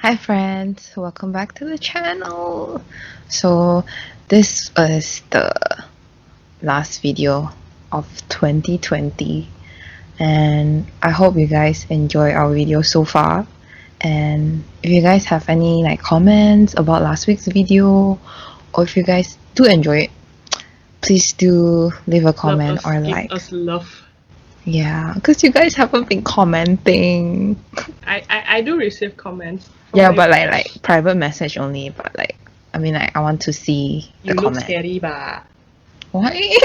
Hi friends, welcome back to the channel. So this is the last video of 2020 and I hope you guys enjoy our video so far. And if you guys have any comments about last week's video, or if you guys do enjoy it, please do leave a comment or give like. us love. Yeah, because you guys haven't been commenting. I do receive comments. Yeah, but like private message only. But I mean, I want to see the You look comment. scary, ba. Why?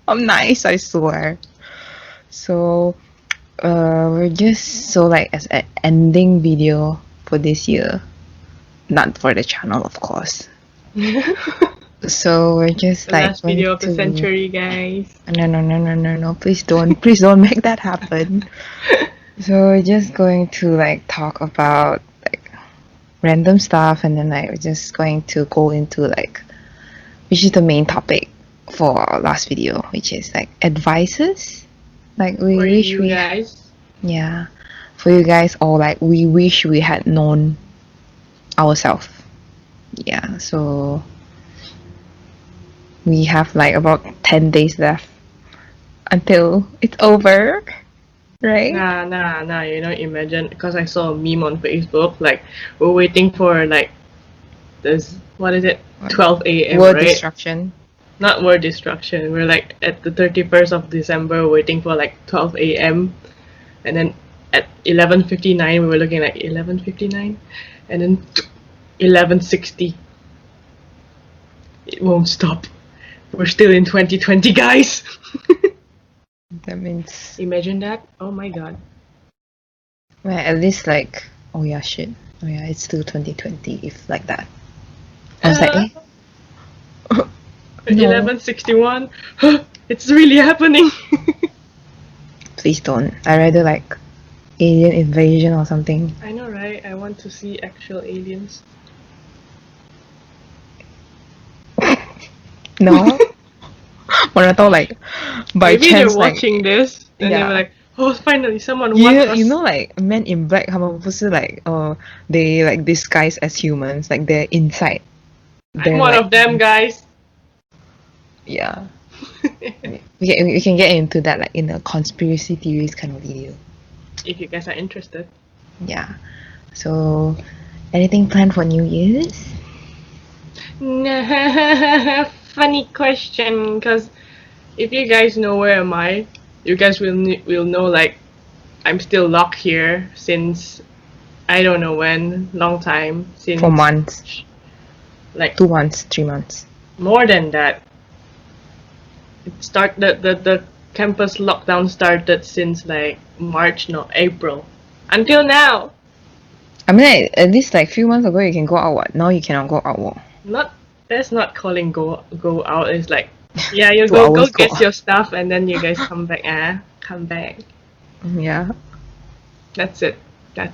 I'm nice, I swear. So, we're just as an ending video for this year, not for the channel, of course. So we're just The last video of the century, guys. No! Please don't make that happen. So we're just going to talk about random stuff, and then we're just going to go into which is the main topic for our last video, which is advices. We for wish you guys. Yeah, for you guys, or we wish we had known ourselves. Yeah, so we have about 10 days left until it's over, right? Nah. Imagine, because I saw a meme on Facebook. We're waiting for this. What is it? 12 a.m. World right? destruction. Not world destruction. We're at the 31st of December, waiting for 12 a.m. and then at 11:59 we were looking at 11:59, and then 11:60. It won't stop. We're still in 2020, guys. That means Imagine that. Oh my god. well, at least oh yeah, shit. Oh yeah, it's still 2020 if like that. I was like, eh? No. 11:61. It's really happening. Please don't. I rather alien invasion or something. I know, right? I want to see actual aliens. No. Or by Maybe chance they're watching this and yeah. they were like, oh, finally someone wants us. You know Men in Black 他们不是they disguise as humans, they're inside. I'm one of them, guys. Yeah. we can get into that in a conspiracy theories kind of video. If you guys are interested. Yeah. So, anything planned for New Year's? Funny question, because if you guys know where am I, you guys will know I'm still locked here since I don't know when, long time, since 4 months. 2 months, 3 months. More than that. The campus lockdown started since March, no, April. Until now. I mean at least few months ago you can go out what? Now you cannot go out what? That's not calling go out. It's yeah, you go get your stuff and then you guys come back. Come back. Yeah. That's it. And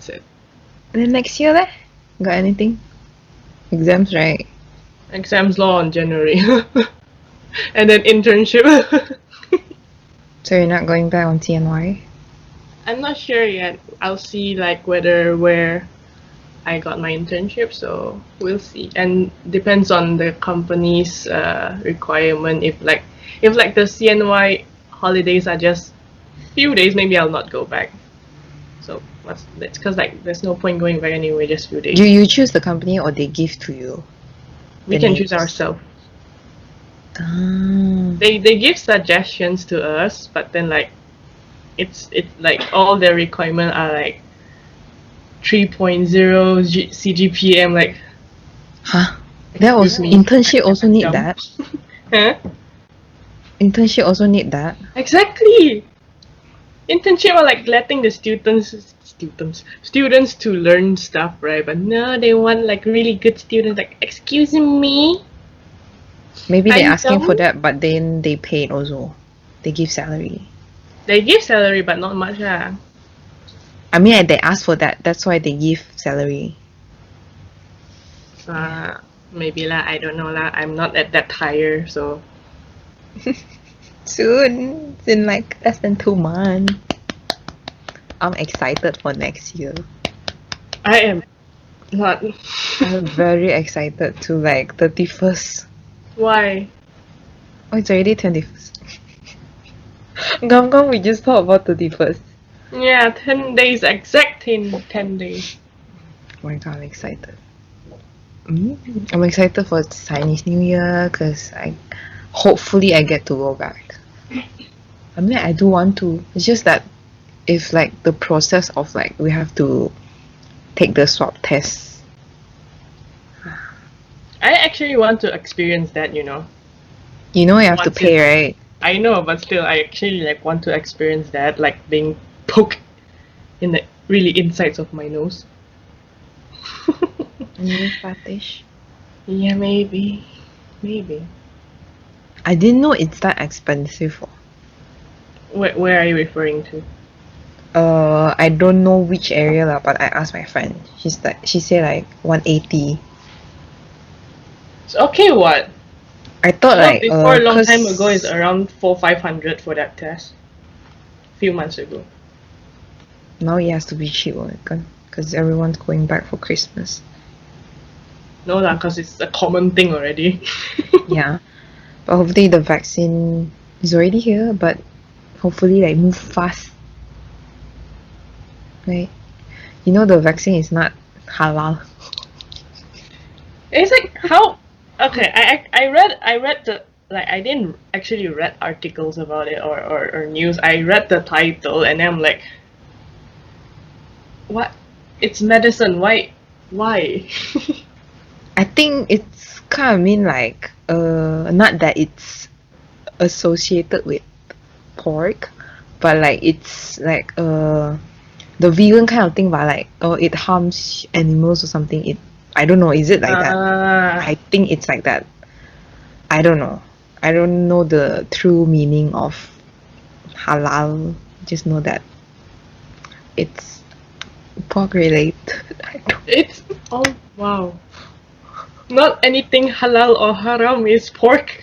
then next year leh? Got anything? Exams, right? Exams law on January. And then internship. So you're not going back on CNY? I'm not sure yet. I'll see where I got my internship, so we'll see. And depends on the company's requirement. If the CNY holidays are just few days, maybe I'll not go back. So that's because there's no point going back anyway, just few days. Do you choose the company or they give to you? We can choose ourselves. They give suggestions to us, but then it's all their requirements are 3.0 CGPM. Huh? That was internship also need that? Huh? Internship also need that? Exactly. Internship are letting the students to learn stuff, right? But no, they want really good students. Excuse me. Maybe they're asking for that, but then they pay it also. They give salary. They give salary, but not much. I mean, they ask for that. That's why they give salary. Maybe lah. I don't know lah. I'm not at that higher, so. Soon, it's in less than 2 months. I'm excited for next year. I am. Not. I'm very excited to like 31st. Why? Oh, it's already 21st. Gum Gum, we just talked about 31st. Yeah, 10 days, exact 10 days. Oh my god, I'm excited. I'm excited for Chinese New Year because hopefully I get to go back. I mean, I do want to. It's just that if like the process of like we have to take the swab test. I actually want to experience that, You know, you have to Once in, pay, right? I know, but still, I actually like want to experience that, like being poked in the really insides of my nose. Maybe flattish. Yeah, maybe. Maybe. I didn't know it's that expensive. Where are you referring to? I don't know which area lah, but I asked my friend. She said like 180. It's okay, what? I thought like Before a long time ago, it's cause around 400-500 for that test. Few months ago. now it has to be cheap because everyone's going back for Christmas. No lah, cause it's a common thing already. Yeah, but hopefully the vaccine is already here. But hopefully like move fast. Right? You know the vaccine is not halal. It's like how. Okay, I read the, like, I didn't actually read articles about it or news. I read the title and I'm like, what? It's medicine. Why? I think it's kind of mean like not that it's associated with pork, but like it's like the vegan kind of thing, but like it harms animals or something. I don't know. Is it like that? I think it's like that. I don't know. I don't know the true meaning of halal. Just know that it's pork related. I don't. It's, oh wow. Not anything halal or haram is pork.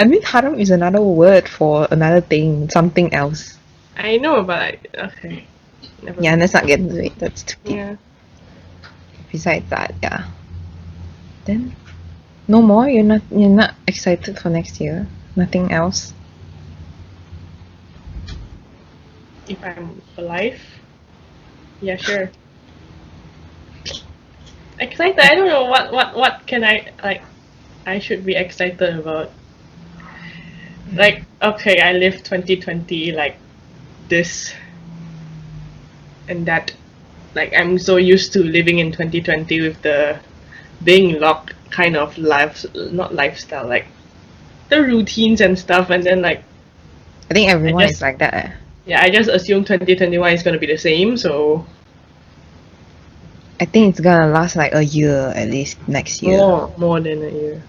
I mean, haram is another word for another thing, something else. I know, but okay. Never Yeah, mind. let's not get into it. That's too deep. Yeah. Besides that, yeah. Then no more. You're not excited for next year. Nothing else. If I'm alive, yeah, sure. Excited. I don't know what can I like. I should be excited about. Like, okay, I lived 2020 like this and that. Like, I'm so used to living in 2020 with the being locked kind of not lifestyle, like the routines and stuff, and then like I think I everyone just is like that. yeah, I just assume 2021 is gonna be the same. So I think it's gonna last like a year at least next year. more than a year.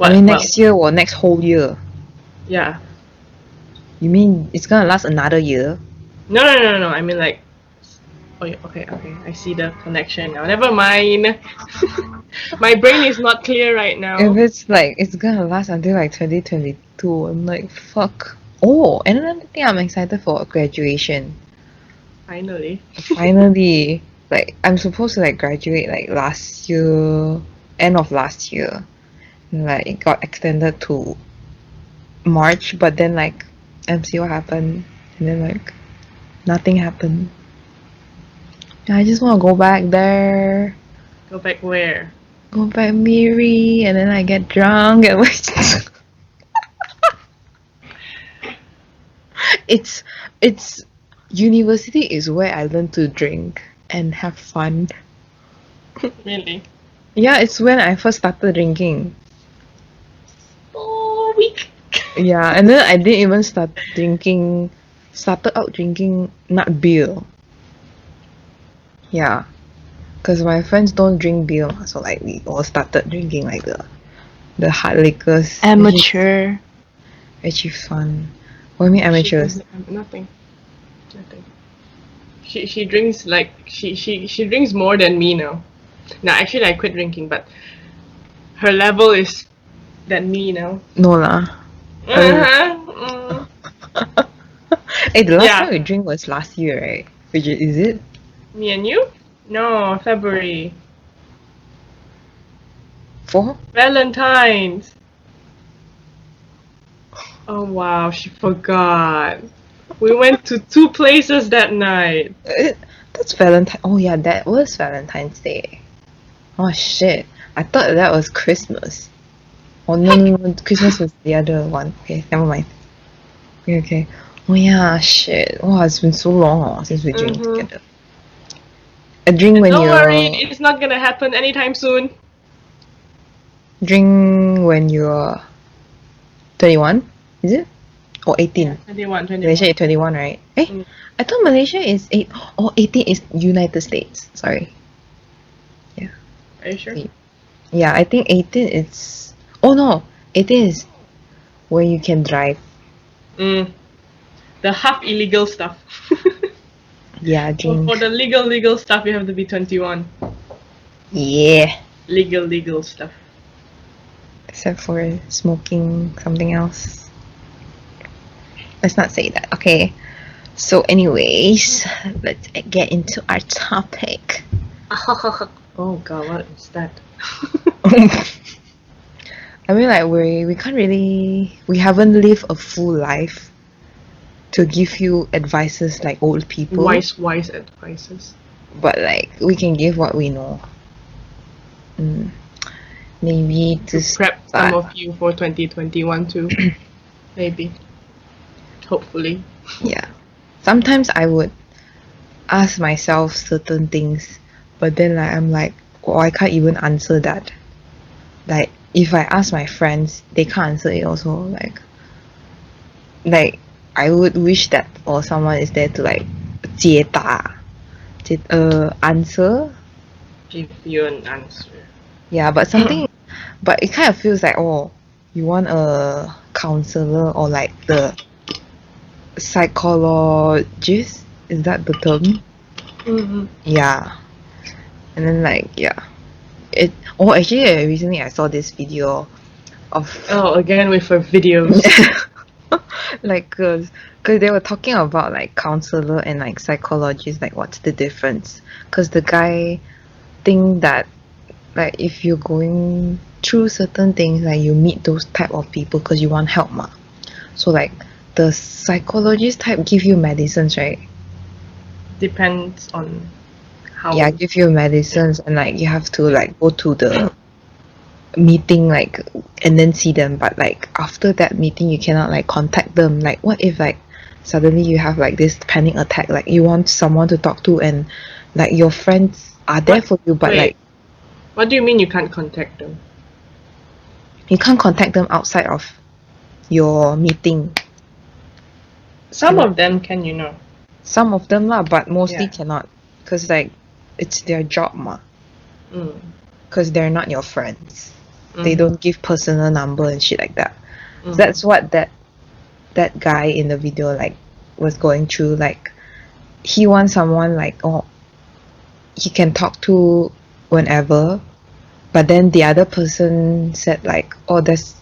I mean next year or next whole year. Yeah. You mean it's gonna last another year? No. I mean like. Oh, yeah, okay. I see the connection now. Never mind. My brain is not clear right now. If it's like it's gonna last until like 2022, I'm like fuck. Oh, and another thing I'm excited for graduation. Finally. Finally, like I'm supposed to like graduate like last year, end of last year. And, like it got extended to March, but then like MCO happened, and then like nothing happened. I just want to go back there. Go back where? Go back Miri, and then I get drunk and it's university is where I learn to drink and have fun. Really? Yeah, it's when I first started drinking. Oh, weak. Yeah, and then I didn't even started out drinking not beer. Yeah, because my friends don't drink beer, so like we all started drinking like the hard liquors. Amateur. Actually fun. What do you mean amateurs? Nothing. She drinks like she drinks more than me now. Now actually I quit drinking, but her level is than me now. No lah. Hey, the last time we drink was last year, right? Which is it? Me and you? No, February. For? Valentine's. Oh wow, she forgot. We went to 2 places that night. That's Valentine. Oh yeah, that was Valentine's Day. Oh shit. I thought that was Christmas. Oh no. Christmas was the other one. Okay, never mind. Okay, okay. Oh yeah, shit. Oh, it's been so long since we drink Mm-hmm. together. A drink when Don't worry, you're it's not gonna happen anytime soon. drink when you're 21, is it? Or 18? 21, Malaysia 21. is 21, right? Eh? Mm. I thought Malaysia is 8. Oh, 18 is United States. Sorry. Yeah. Are you sure? Yeah, I think 18 is. Oh no, 18 is where you can drive. Mm. The half illegal stuff. Yeah, So drink. for the legal stuff, you have to be 21. Yeah. Legal stuff. Except for smoking something else. Let's not say that. Okay. So, anyways, let's get into our topic. Oh god, what is that? I mean, like we can't really, we haven't lived a full life to give you advices like old people. Wise advices. But like we can give what we know. Maybe to Prep start. some of you for 2021 too. Maybe. Hopefully. Yeah. Sometimes I would ask myself certain things, but then like I'm like, oh, I can't even answer that. Like if I ask my friends, they can't answer it also. Like I would wish that or someone is there to like answer. Give you an answer. Yeah, but something, but it kind of feels like, oh, you want a counselor or like the psychologist? Is that the term? Mm-hmm. Yeah. And then like, yeah. Oh, actually, recently I saw this video of Oh, again with her videos. like, cause they were talking about like counselor and like psychologist, like what's the difference? Cause the guy think that like if you're going through certain things, like you meet those type of people because you want help ma. So like the psychologist type give you medicines, right? Depends on how. Yeah, give you medicines and like you have to like go to the meeting like and then see them, but like after that meeting you cannot like contact them. Like what if like suddenly you have like this panic attack, like you want someone to talk to and like your friends are there for you, but Wait, like what do you mean you can't contact them? you can't contact them outside of your meeting. Some of them can, you know. Some of them lah, but mostly Yeah. cannot, cause like it's their job ma. Mm. Cause they're not your friends. They Mhm. don't give personal number and shit like that. Mhm. That's what that guy in the video like was going through. Like he wants someone like, oh, he can talk to whenever, but then the other person said like, oh, that's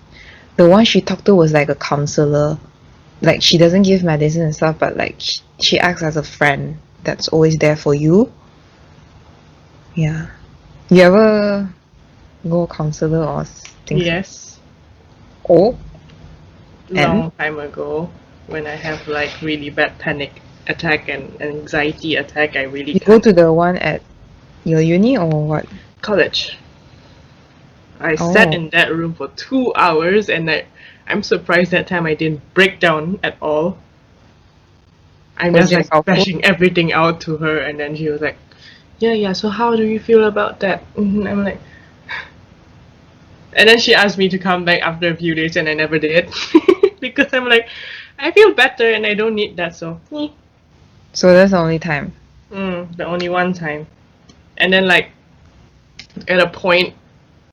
the one she talked to was like a counselor. Like she doesn't give medicine and stuff, but like she acts as a friend that's always there for you. Yeah. You ever go counselor or things? Yes. Oh, Long time ago, when I have like really bad panic attack and anxiety attack, I really you go to the one at your uni or what? college. I Oh. sat in that room for 2 hours and I'm surprised that time I didn't break down at all. I'm Was just it like helpful? bashing everything out to her, and then she was like, yeah, so how do you feel about that? I'm like, and then she asked me to come back after a few days and I never did. Because I'm like, I feel better and I don't need that, so So that's the only time. the only one time. And then like at a point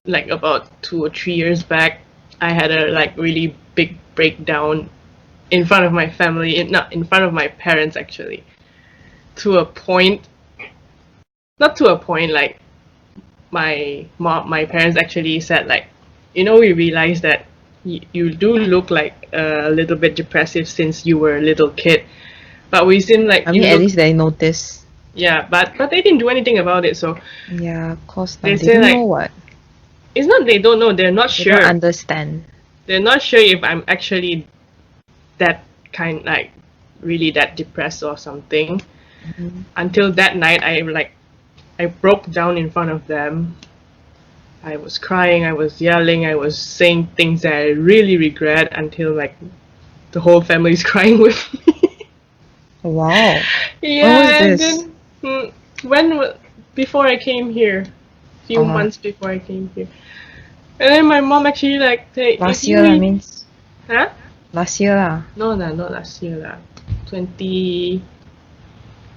like about 2 or 3 years back, I had a like really big breakdown in front of my family, not in front of my parents actually. To a point, not to a point, like my parents actually said like, we realized that you do look like a little bit depressive since you were a little kid, but we seem like I you mean, at look least they notice. Yeah, but they didn't do anything about it. So Yeah, of course they not. They say don't know like what. it's not they don't know. They're not They don't sure. understand. They're not sure if I'm actually that kind like really that depressed or something. Mhm. Until that night, I broke down in front of them. I was crying. I was yelling. I was saying things that I really regret until like the whole family is crying with me. Wow. When was Yeah, and this? then when before I came here, few Uh, months before I came here, and then my mom actually like say if last you year that really, means huh? last year lah. No, no, not last year lah. 20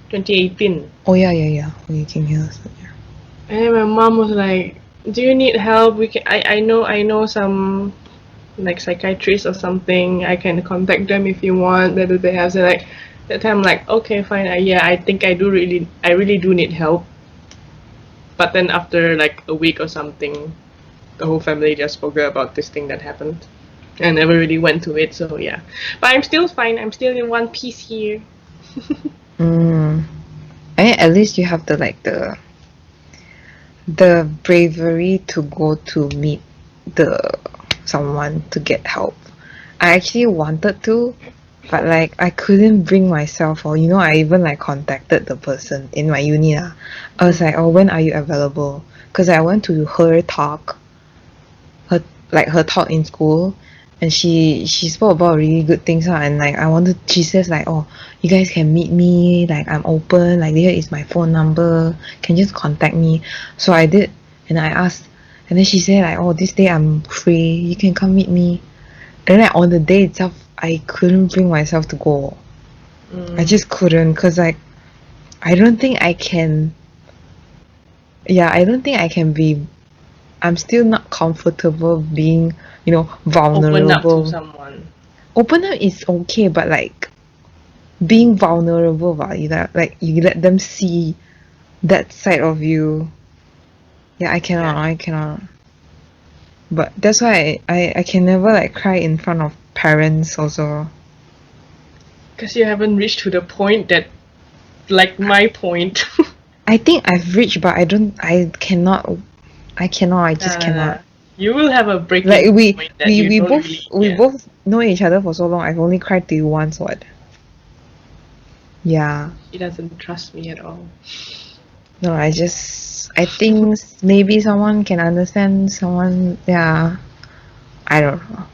2018. Oh yeah, yeah, yeah. When you came here last year. And then my mom was like, "Do you need help? We can. I know some like psychiatrists or something. I can contact them if you want." Whether they have. So like that time, I'm like, okay, fine. Yeah, I think I really do need help. But then after like a week or something, the whole family just forgot about this thing that happened. And never really went to it. So yeah, but I'm still fine. I'm still in one piece here. Mm. I mean, at least you have the bravery to go to meet the someone to get help. I actually wanted to, but like I couldn't bring myself, or I even like contacted the person in my uni lah. I was like, oh, when are you available? Because I went to her talk in school, and she spoke about really good things lah. And like she says like, oh, you guys can meet me, like I'm open, like here is my phone number, can just contact me. So I did, and I asked, and then she said like, oh, this day I'm free, you can come meet me. And then on the day itself, I couldn't bring myself to go. I just couldn't, because like I don't think I can. Yeah, I don't think I can be. I'm still not comfortable being, Open up to vulnerable. someone. Open up is okay, but like being vulnerable, like you let them see that side of you. Yeah, I cannot. Yeah. I cannot. But that's why I can never like cry in front of parents also. Because you haven't reached to the point that, like my point. I think I've reached, but I don't. I cannot. I cannot. I just cannot. You will have a Like breaking we point that we you we don't both really. we Yeah. both know each other for so long. I've only cried to you once. What? Yeah. He doesn't trust me at all. No, I think maybe someone can understand someone. Yeah. I don't know.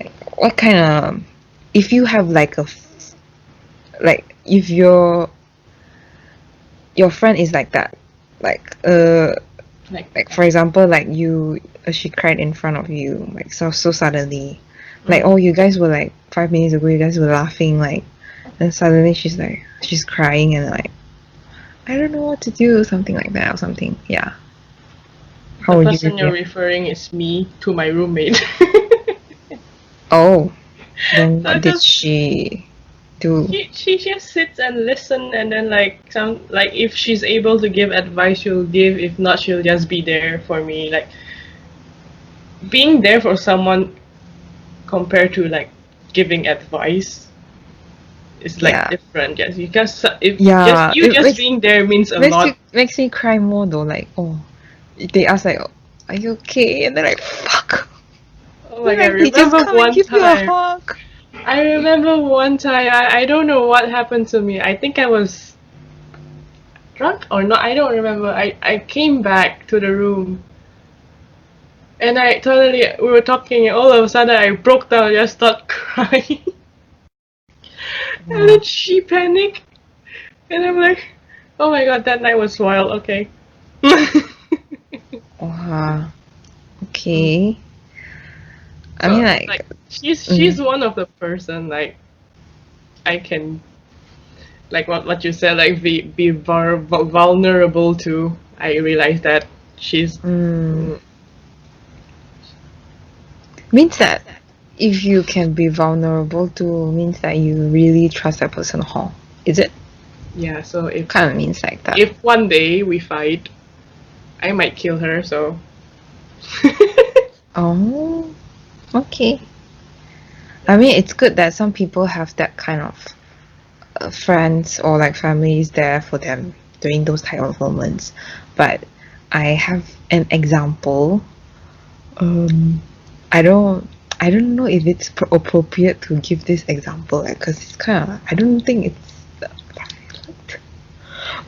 Like, what kind of, if you have like like if your friend is like that, like like for example, like she cried in front of you, like so suddenly, like, oh, you guys were like 5 minutes ago, you guys were laughing, like, then suddenly she's crying, and like, I don't know what to do, something like that or something. Yeah. How The would you person you're react? referring is me to my roommate. Oh, then So what did just she do? she just sits and listen, and then like if she's able to give advice, she'll give. If not, she'll just be there for me. Like being there for someone compared to like giving advice is like Yeah. different. Yes, because if just Yeah, you it just being there means a makes you lot. makes me cry more though. Like, oh, they ask like, oh, are you okay? And then like, fuck. Oh my Then god! like they just Remember come and one give you a time. hug. I remember one time. I don't know what happened to me. I think I was drunk or not. I don't remember. I came back to the room and I totally we were talking and all of a sudden I broke down and just started crying. And Wow. then she panicked and I'm like, oh my god, that night was wild. Okay. Wow. Okay. I mean, So like, like she's mm, one of the person like I can like what you said like be vulnerable to. I realized that she's mm, mm, means that if you can be vulnerable to, means that you really trust that person, huh? Is it? yeah. So Kind of means like that. if one day we fight, I might kill her. So Oh, okay. I mean, it's good that some people have that kind of friends or like family is there for them during those type of moments. But I have an example. I don't know if it's appropriate to give this example, because it's kind of, I don't think it's right.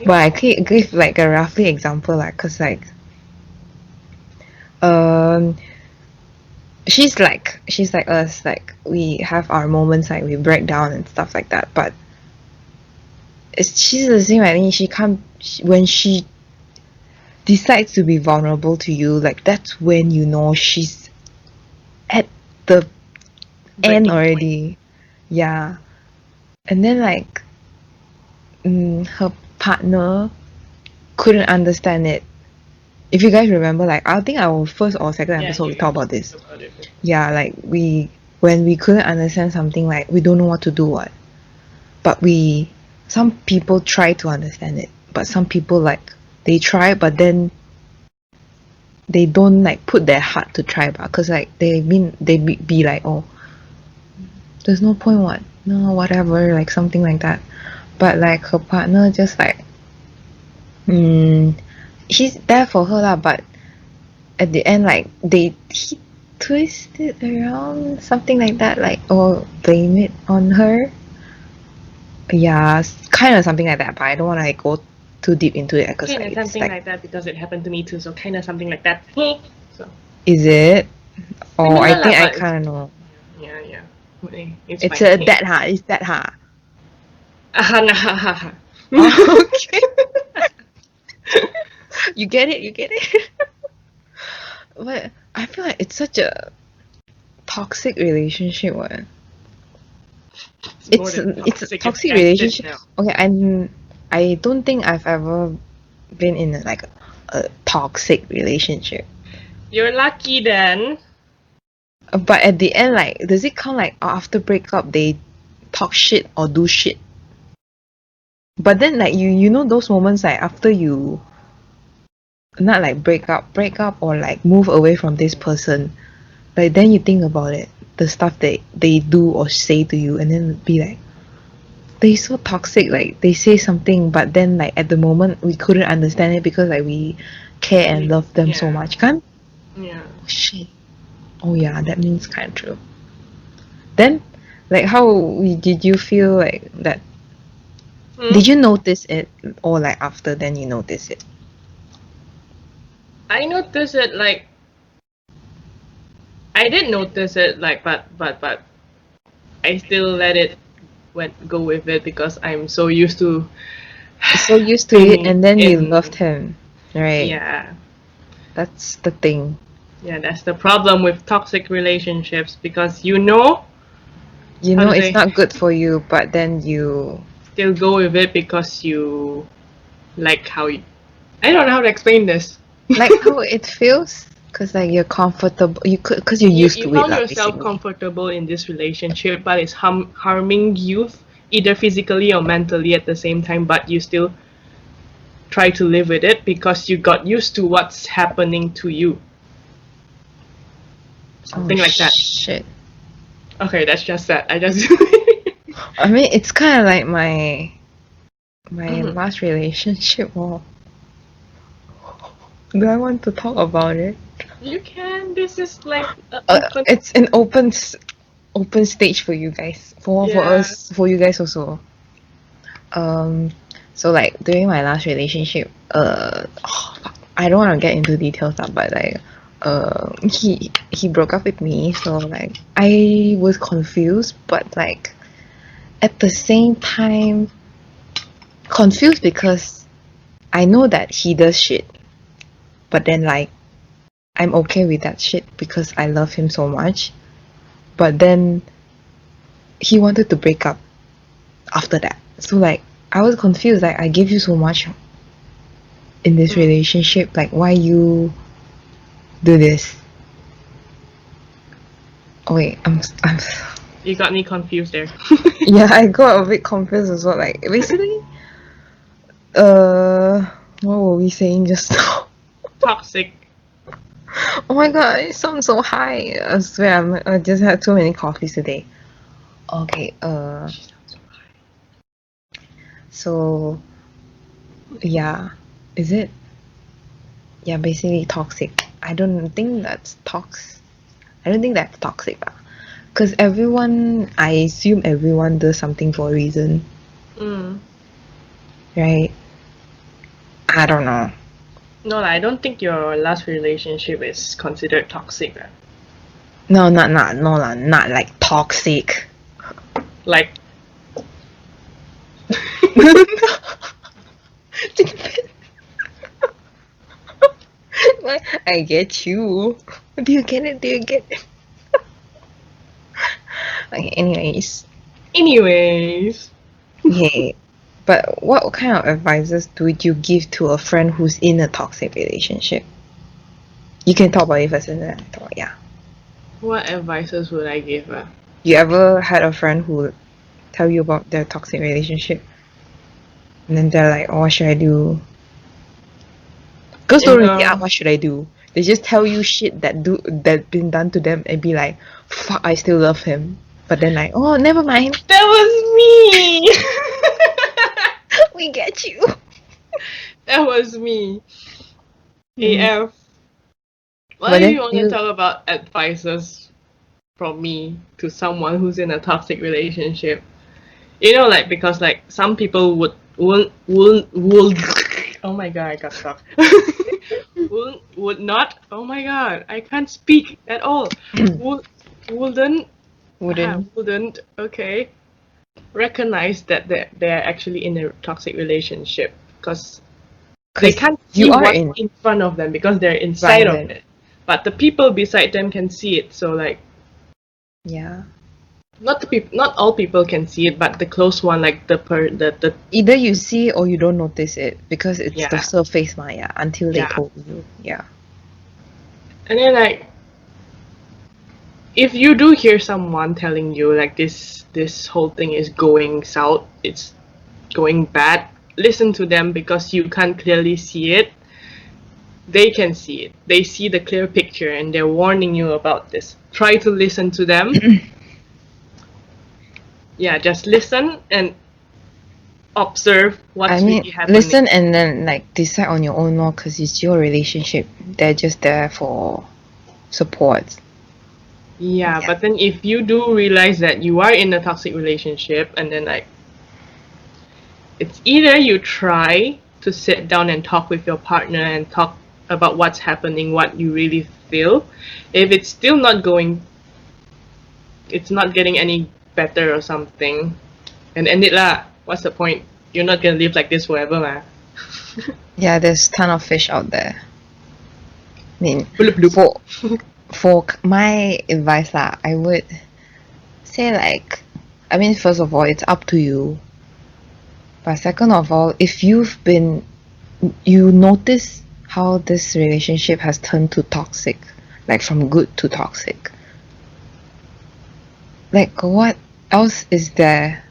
But I can give like a roughly example, like, cause like um she's like us, like we have our moments, like we break down and stuff like that, but she's the same. I think she can't, when she decides to be vulnerable to you, like that's when you know she's at the end already. Yeah. And then like her partner couldn't understand it. If you guys remember, like I think our first or second episode we talked about this. Yeah, like when we couldn't understand something, like we don't know what to do, what. But some people try to understand it, but some people like they try, but then they don't like put their heart to try, but cause like they be like, oh, there's no point, what, no, whatever, like something like that. But like her partner just like he's there for her lah, but at the end like he twist it around, something like that, like, or blame it on her. Yeah, kind of something like that, but I don't want to like go too deep into it because kind of something like that, because it happened to me too, so kind of something like that. So is it? Oh, similar I think lah, I but kind of know. yeah. It's It's fine. that ha. It's that ha. Oh, Okay. You get it. You get it. But I feel like it's such a toxic relationship. What? It's a toxic relationship. Okay, I don't think I've ever been in like a toxic relationship. You're lucky then. But at the end, like, does it count like after breakup they talk shit or do shit? But then like you know those moments like after you not like break up or like move away from this person, like then you think about it, the stuff they do or say to you, and then be like, they so toxic, like they say something but then like at the moment we couldn't understand it because like we care and love them so much, kan? Yeah. Shit. Oh yeah, that means kind of true. Then like how did you feel like that? Did you notice it, or like after then you notice it? I noticed it, like I did notice it, like, but I still let it go with it because I'm so used to it, and then you loved him, right? Yeah. That's the thing. Yeah, that's the problem with toxic relationships, because you know it's not good for you, but then you still go with it because you like how you, I don't know how to explain this. like how it feels, because like you're comfortable, because you're used to it. You found yourself comfortable in this relationship, but it's harming you either physically or mentally at the same time, but you still try to live with it because you got used to what's happening to you. Something like that. Shit. Okay, that's just that. I mean, it's kind of like my last relationship. Well, do I want to talk about it? You can. This is like it's an open stage for you guys, for us, for you guys also. So like during my last relationship, I don't want to get into details, but like he broke up with me, so like I was confused, but like at the same time confused because I know that he does shit, but then like I'm okay with that shit because I love him so much. But then he wanted to break up after that, so like I was confused, like I gave you so much in this relationship, like why you do this? Oh wait, I'm you got me confused there. Yeah, I got a bit confused as well, like basically what were we saying just now? Toxic. Oh my god, it sounds so high. I swear I just had too many coffees today. Okay, So yeah, is it? Yeah, basically toxic. I don't think that's toxic. Because I assume everyone does something for a reason, Mm. right? I don't know. No, I don't think your last relationship is considered toxic. No, not like toxic. Like, I get you. Do you get it? Do you get it? Okay, anyways. anyways, Okay. But what kind of advices would you give to a friend who's in a toxic relationship? You can talk about it first and then I talk. Yeah. what advices would I give her? You ever had a friend who tell you about their toxic relationship and then they're like, oh, what should I do? Girls don't really ask what should I do. They just tell you shit that been done to them and be like, fuck, I still love him. But then like, oh, never mind. That was me. We get you. That was me. AF. But Why do then you want to talk about advices from me to someone who's in a toxic relationship? You know, like, because like some people would oh my god, I got stuck. would not, oh my god, I can't speak at all. would wouldn't wouldn't, okay, recognize that they're actually in a toxic relationship because they can't see you are what's in in front of them because they're inside of it, but the people beside them can see it. So like, yeah. not all people can see it, but the close one, like the Either you see or you don't notice it because it's the yeah. surface Maya until they Yeah. told you. Yeah. And then like, if you do hear someone telling you like this whole thing is going south, it's going bad, listen to them because you can't clearly see it. They can see it. They see the clear picture and they're warning you about this. Try to listen to them. Yeah, just listen and observe what's really happening. Listen and then like decide on your own more because it's your relationship. They're just there for support. Yeah, but then if you do realize that you are in a toxic relationship, and then like, it's either you try to sit down and talk with your partner and talk about what's happening, what you really feel. If it's still not going, it's not getting any better or something, and end it lah. What's the point? You're not gonna live like this forever, man. Yeah, there's ton of fish out there. I mean, Bloop, bloop. for my advice lah, I would say like, I mean, first of all, it's up to you. But second of all, if you notice how this relationship has turned to toxic, like from good to toxic, like what else is there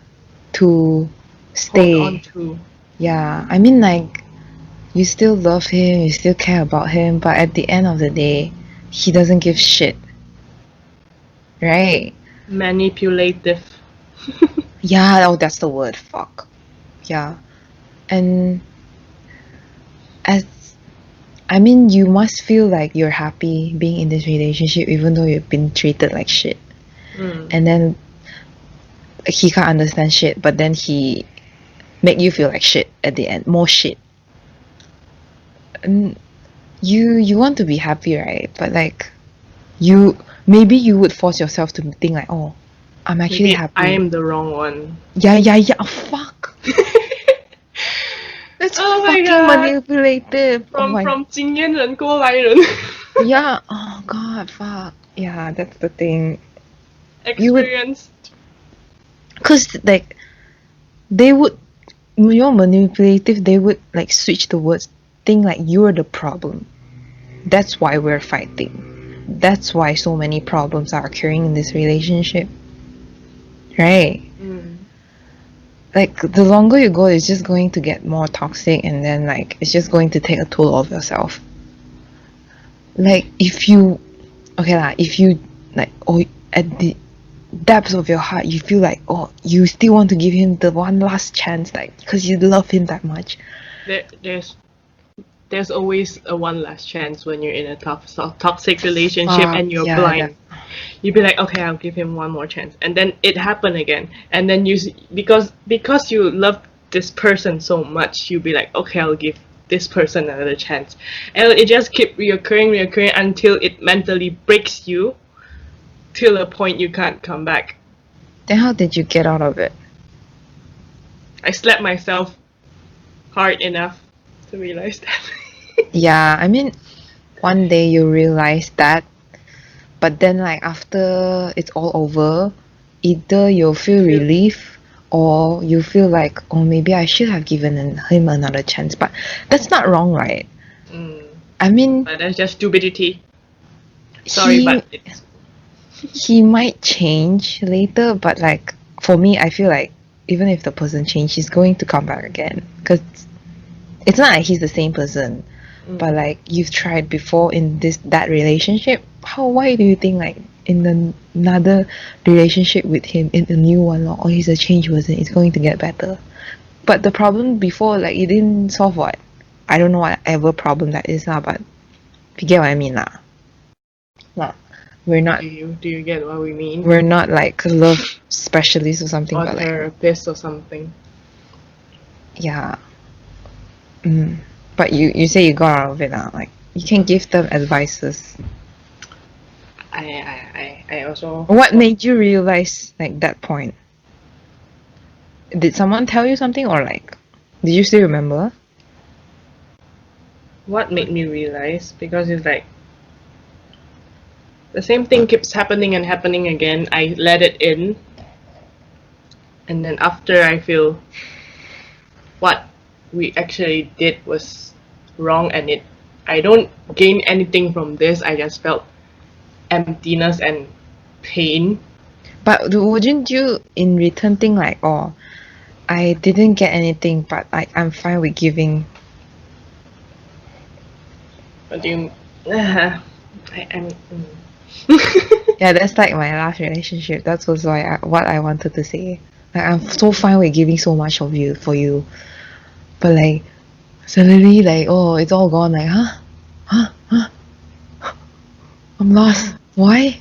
to stay? Hold on to. Yeah, I mean, like, you still love him, you still care about him, but at the end of the day, he doesn't give shit. Right? Manipulative. Yeah, oh, that's the word. Fuck. Yeah. And I mean, you must feel like you're happy being in this relationship even though you've been treated like shit. And then he can't understand shit, but then he make you feel like shit at the end. More shit. And you want to be happy, right? But like, maybe you would force yourself to think like, oh, I'm actually Maybe happy. I am the wrong one. Yeah. Oh, fuck. That's fucking manipulative. From 经验人过来人. Yeah. Oh god. Fuck. Yeah. That's the thing. Experienced. Cause like, they would, you're manipulative. They would like switch the words. Think like you're the problem. That's why we're fighting. That's why so many problems are occurring in this relationship. Right? Like, the longer you go, it's just going to get more toxic, and then like, it's just going to take a toll of yourself. Like, if you like, oh, depths of your heart you feel like, oh, you still want to give him the one last chance, like because you love him that much. There's always a one last chance when you're in a toxic relationship and you're Yeah, blind. You'd be like, okay, I'll give him one more chance, and then it happened again, and then because you love this person so much, you'll be like, okay, I'll give this person another chance, and it just keep reoccurring until it mentally breaks you till a point you can't come back. then how did you get out of it? I slapped myself hard enough to realize that. Yeah, I mean, one day you realize that, but then like after it's all over, either you'll feel relief or you feel like, oh, maybe I should have given him another chance. But that's not wrong, right? I mean, But that's just stupidity. Sorry, he but it's he might change later, but like for me, I feel like even if the person change, he's going to come back again, because it's not like he's the same person, but like you've tried before in that relationship. Why do you think like in another relationship with him, in a new one, or he's a changed person, it's going to get better? But the problem before, like, it didn't solve what? I don't know whatever problem that is now, but you get what I mean lah. Nah, we're not do you get what we mean? we're not like love specialists or something, Or but like, therapist or something. yeah. But you say you got out of it now. Like, you can give them advices. I also. What made you realize like that point? Did someone tell you something, or like, did you still remember? What made me realize? Because it's like the same thing keeps happening and happening again. I let it in, and then after I feel what we actually did was wrong, and I don't gain anything from this. I just felt emptiness and pain. But wouldn't you in return think like, oh, I didn't get anything, but like I'm fine with giving? What do you? I'm. Yeah, that's like my last relationship. That was what I wanted to say. Like, I'm so fine with giving so much of you for you, but like suddenly, like, oh, it's all gone. Like, I'm lost. Why?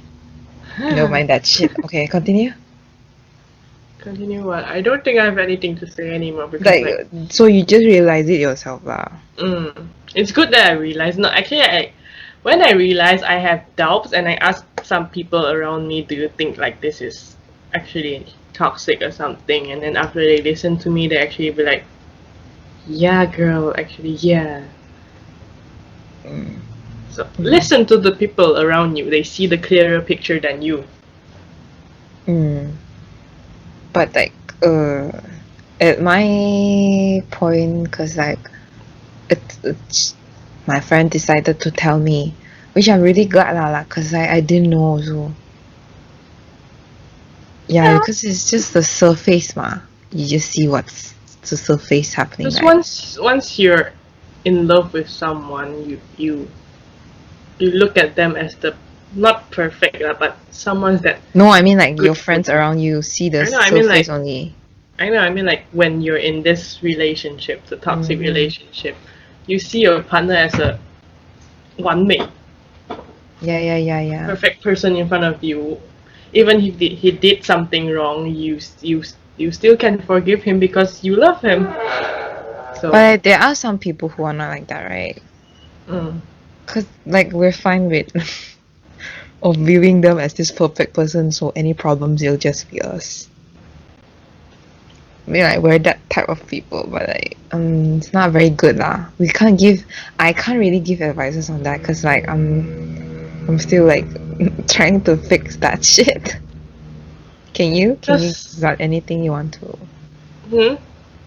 Never mind that shit. Okay, continue. Continue what? I don't think I have anything to say anymore because Like, so you just realize it yourself lah. It's good that I realized. No, actually, when I realized I have doubts and I asked some people around me, do you think like this is actually toxic or something? And then after they listen to me, they actually be like, yeah, girl, actually, yeah. So listen to the people around you. They see the clearer picture than you. But like, at my point, cause like, it's my friend decided to tell me, which I'm really glad lah, cause I didn't know also. Yeah, because it's just the surface ma. You just see what's the surface happening. Because right? once you're in love with someone, you look at them as the not perfect but someone that. No, I mean like your friends around you see the surface only. I know. I mean like when you're in this relationship, the toxic relationship, you see your partner as a 完美. Yeah. Perfect person in front of you. Even if he did something wrong, you still can forgive him because you love him. So. But there are some people who are not like that, right? Cause like we're fine with of viewing them as this perfect person, so any problems it'll just be us. I mean, like, we're that type of people, but like it's not very good lah. I can't really give advices on that, cause like I'm still like trying to fix that shit. Can you got anything you want to?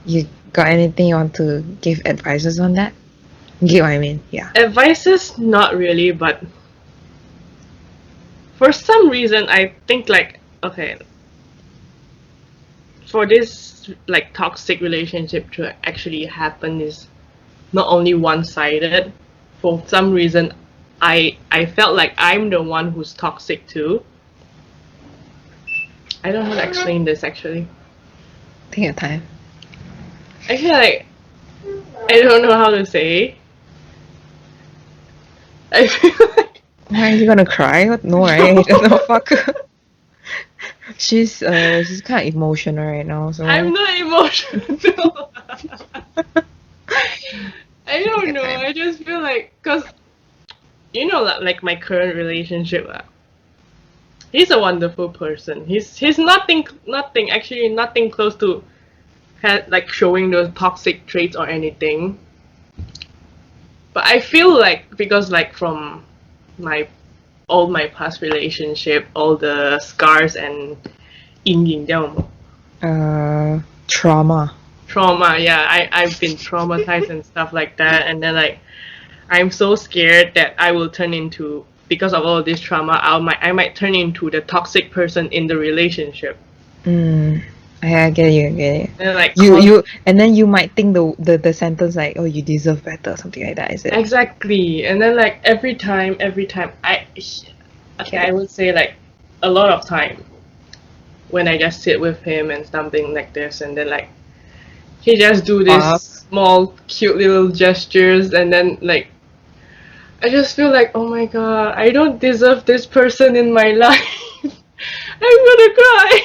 You got anything you want to give advices on that? You get what I mean? Yeah. Advices, not really, but for some reason I think like, okay, for this like toxic relationship to actually happen is not only one-sided. For some reason I felt like I'm the one who's toxic too. I don't know how to explain this actually. Take your time. I feel like I don't know how to say. I feel like Why are you gonna cry? No, right? No, fuck. She's kind of emotional right now, so I'm not emotional. I take don't your know. time. I just feel like, cause like my current relationship, he's a wonderful person. He's nothing actually nothing close to like showing those toxic traits or anything. But I feel like because like from my all my past relationship, all the scars and 阴影 Trauma. trauma, yeah, I've been traumatized and stuff like that, and then like I'm so scared that I will turn into, because of all this trauma, I might turn into the toxic person in the relationship. I get you, I get it. And like You and then you might think the sentence like, oh, you deserve better, something like that, is it? exactly, and then like every time okay, I would say like a lot of time when I just sit with him and something like this, and then like he just do Fuck. this small cute little gestures, and then like I just feel like, oh my god, I don't deserve this person in my life. I'm gonna cry.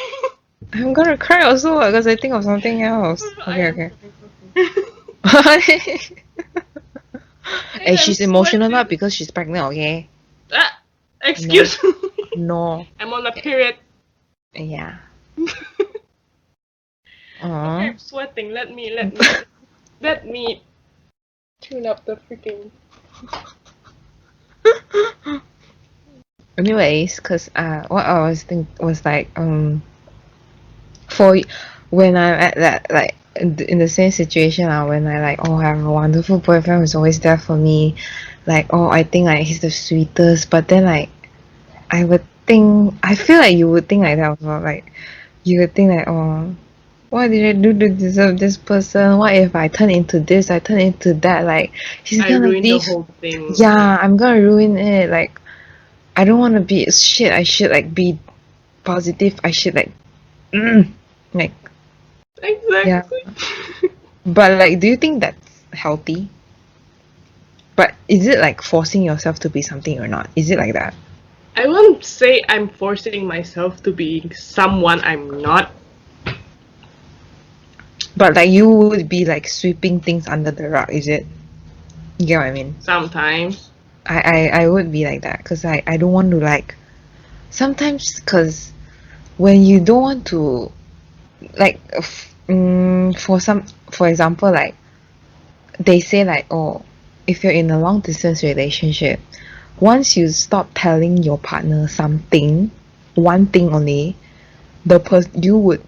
I'm gonna cry also because I think of something else. Okay, I'm, okay. I Hey, am she's emotional sweating. not because she's pregnant, okay? Ah, No, excuse me. no. I'm on a period. Yeah. Okay, Aww. I'm sweating. Let me tune up the freaking. Anyways, cause what I was think was like for when I'm at that like in the same situation when I like, oh, I have a wonderful boyfriend who's always there for me, like, oh, I think like he's the sweetest, but then like I feel like you would think like that also, like you would think like, oh, what did I do to deserve this person? What if I turn into this, I turn into that, like he's I gonna ruined the be, whole thing. yeah, I'm gonna ruin it, like I don't want to be shit, I should like be positive, I should like yeah. Exactly. But like, do you think that's healthy? But is it like forcing yourself to be something or not? Is it like that? I won't say I'm forcing myself to be someone I'm not. But like, you would be like sweeping things under the rug, is it? You get what I mean? Sometimes. I would be like that because I don't want to like sometimes because when you don't want to like for example like they say like, oh, if you're in a long distance relationship, once you stop telling your partner something, one thing only, you would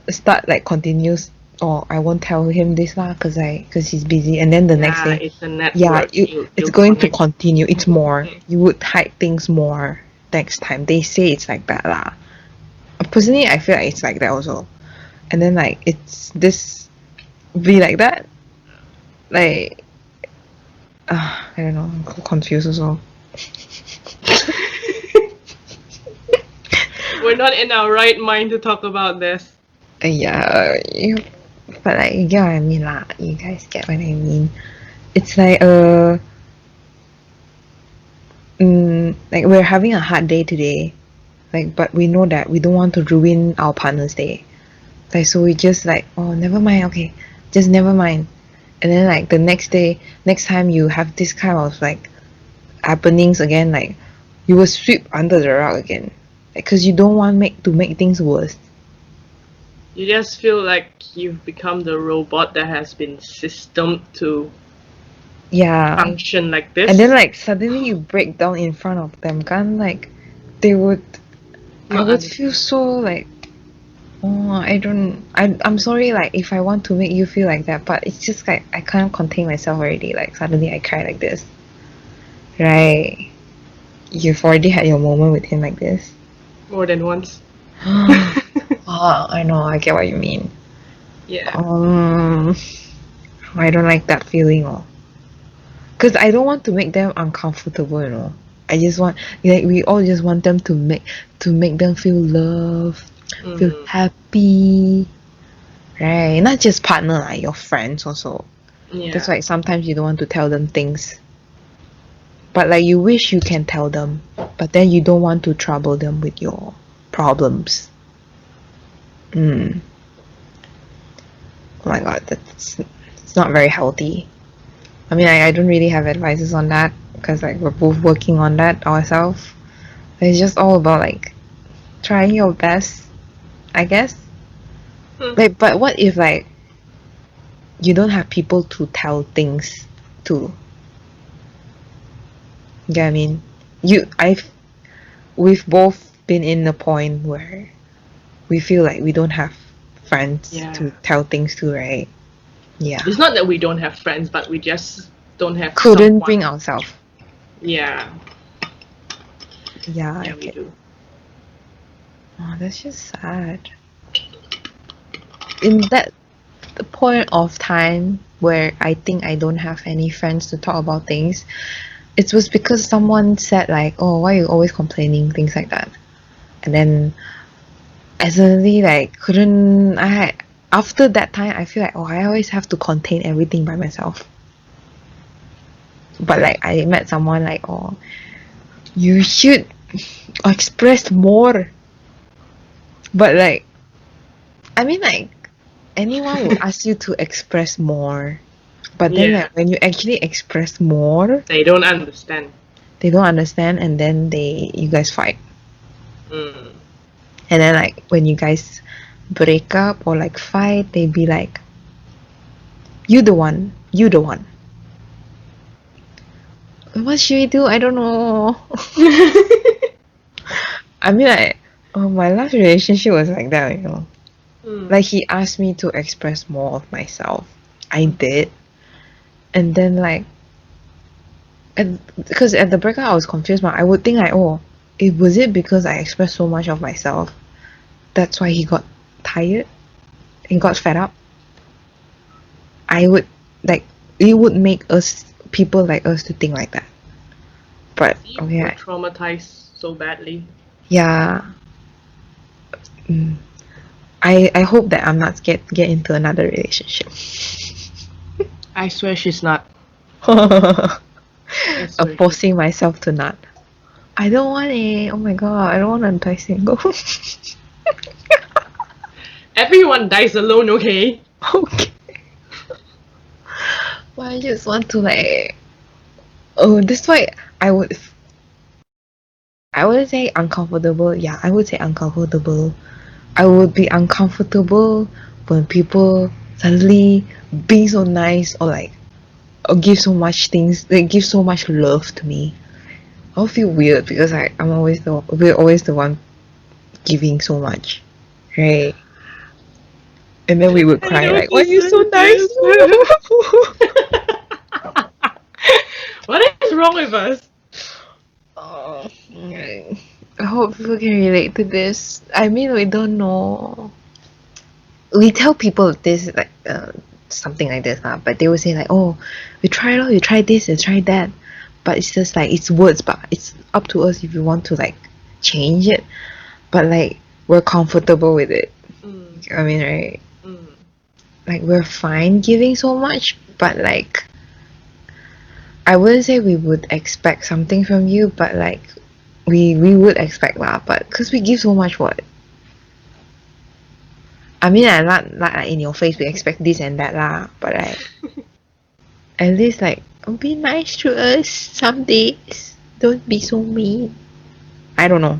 start like continues, oh, I won't tell him this lah cause he's busy, and then the next Yeah, day, it's a yeah, network. it's You'll going to connect. continue, it's more, you would hide things more next time. They say it's like that lah. Personally, I feel like it's like that also, and then like it's this be like that, like I don't know, I'm confused also. We're not in our right mind to talk about this. Yeah, but like you get what I mean lah. You guys get what I mean. It's like like we're having a hard day today, like but we know that we don't want to ruin our partner's day. Like so we just like, oh, never mind, okay, just never mind. And then like the next day, next time you have this kind of like happenings again, like you will sweep under the rug again, because you don't want make things worse. You just feel like you've become the robot that has been systemed to Yeah. function like this. And then like suddenly you break down in front of them, can like they would I would feel so like, oh, I'm sorry like if I want to make you feel like that, but it's just like I can't contain myself already, like suddenly I cry like this. Right. You've already had your moment with him like this. More than once. Oh, I know, I get what you mean. Yeah. I don't like that feeling, because I don't want to make them uncomfortable, you know. I just want, like, we all just want them to make them feel loved, feel happy, right? Not just partner, like your friends also. Yeah. That's why sometimes you don't want to tell them things, but like you wish you can tell them, but then you don't want to trouble them with your problems. Oh my god, it's not very healthy. I mean, I don't really have advices on that because like we're both working on that ourselves. It's just all about like trying your best, I guess. Like, but what if like you don't have people to tell things to? You get what I mean? We've both been in a point where we feel like we don't have friends Yeah. to tell things to, right? Yeah. It's not that we don't have friends, but we just don't have Couldn't someone. bring ourselves. Yeah. Yeah, Yeah, we do. Oh, that's just sad. In that point of time where I think I don't have any friends to talk about things, it was because someone said like, "Oh, why are you always complaining?" Things like that, and then I suddenly like couldn't. After that time, I feel like, oh, I always have to contain everything by myself. But like I met someone like, oh, you should express more. But like, I mean, like anyone would ask you to express more, but then like when you actually express more, they don't understand. They don't understand, and then you guys fight. Mm. And then like when you guys break up or like fight, they be like, you the one. What should we do? I don't know. I mean, like, my last relationship was like that, you know. Like he asked me to express more of myself. I did, and then like, because at the breakup I was confused, but I would think like, oh, was it because I expressed so much of myself? That's why he got tired. He got fed up. I would like it would make people like us to think like that. But okay, We're traumatized so badly. Yeah. I hope that I'm not scared to get into another relationship. I swear she's not. Forcing myself to not. I don't want it. Oh my god, I don't want to die single. Everyone dies alone, okay? Okay. Well, I just want to like. Oh, that's why I would say uncomfortable. Yeah, I would say uncomfortable. I would be uncomfortable when people suddenly being so nice or like or give so much things. They give so much love to me. I'll feel weird because we're always the one giving so much, right? And then we would cry like, "Why are you so nice?" What is wrong with us? Oh, I hope people can relate to this. I mean, we don't know. We tell people this like something like this, but they will say like, "Oh, you try this and try that," but it's just like it's words, but it's up to us if you want to like change it. But like we're comfortable with it. I mean, right? Like we're fine giving so much, but like I wouldn't say we would expect something from you, but like we would expect lah. But because we give so much, what? I mean, I not like in your face we expect this and that lah, but like at least like be nice to us some days. Don't be so mean. I don't know.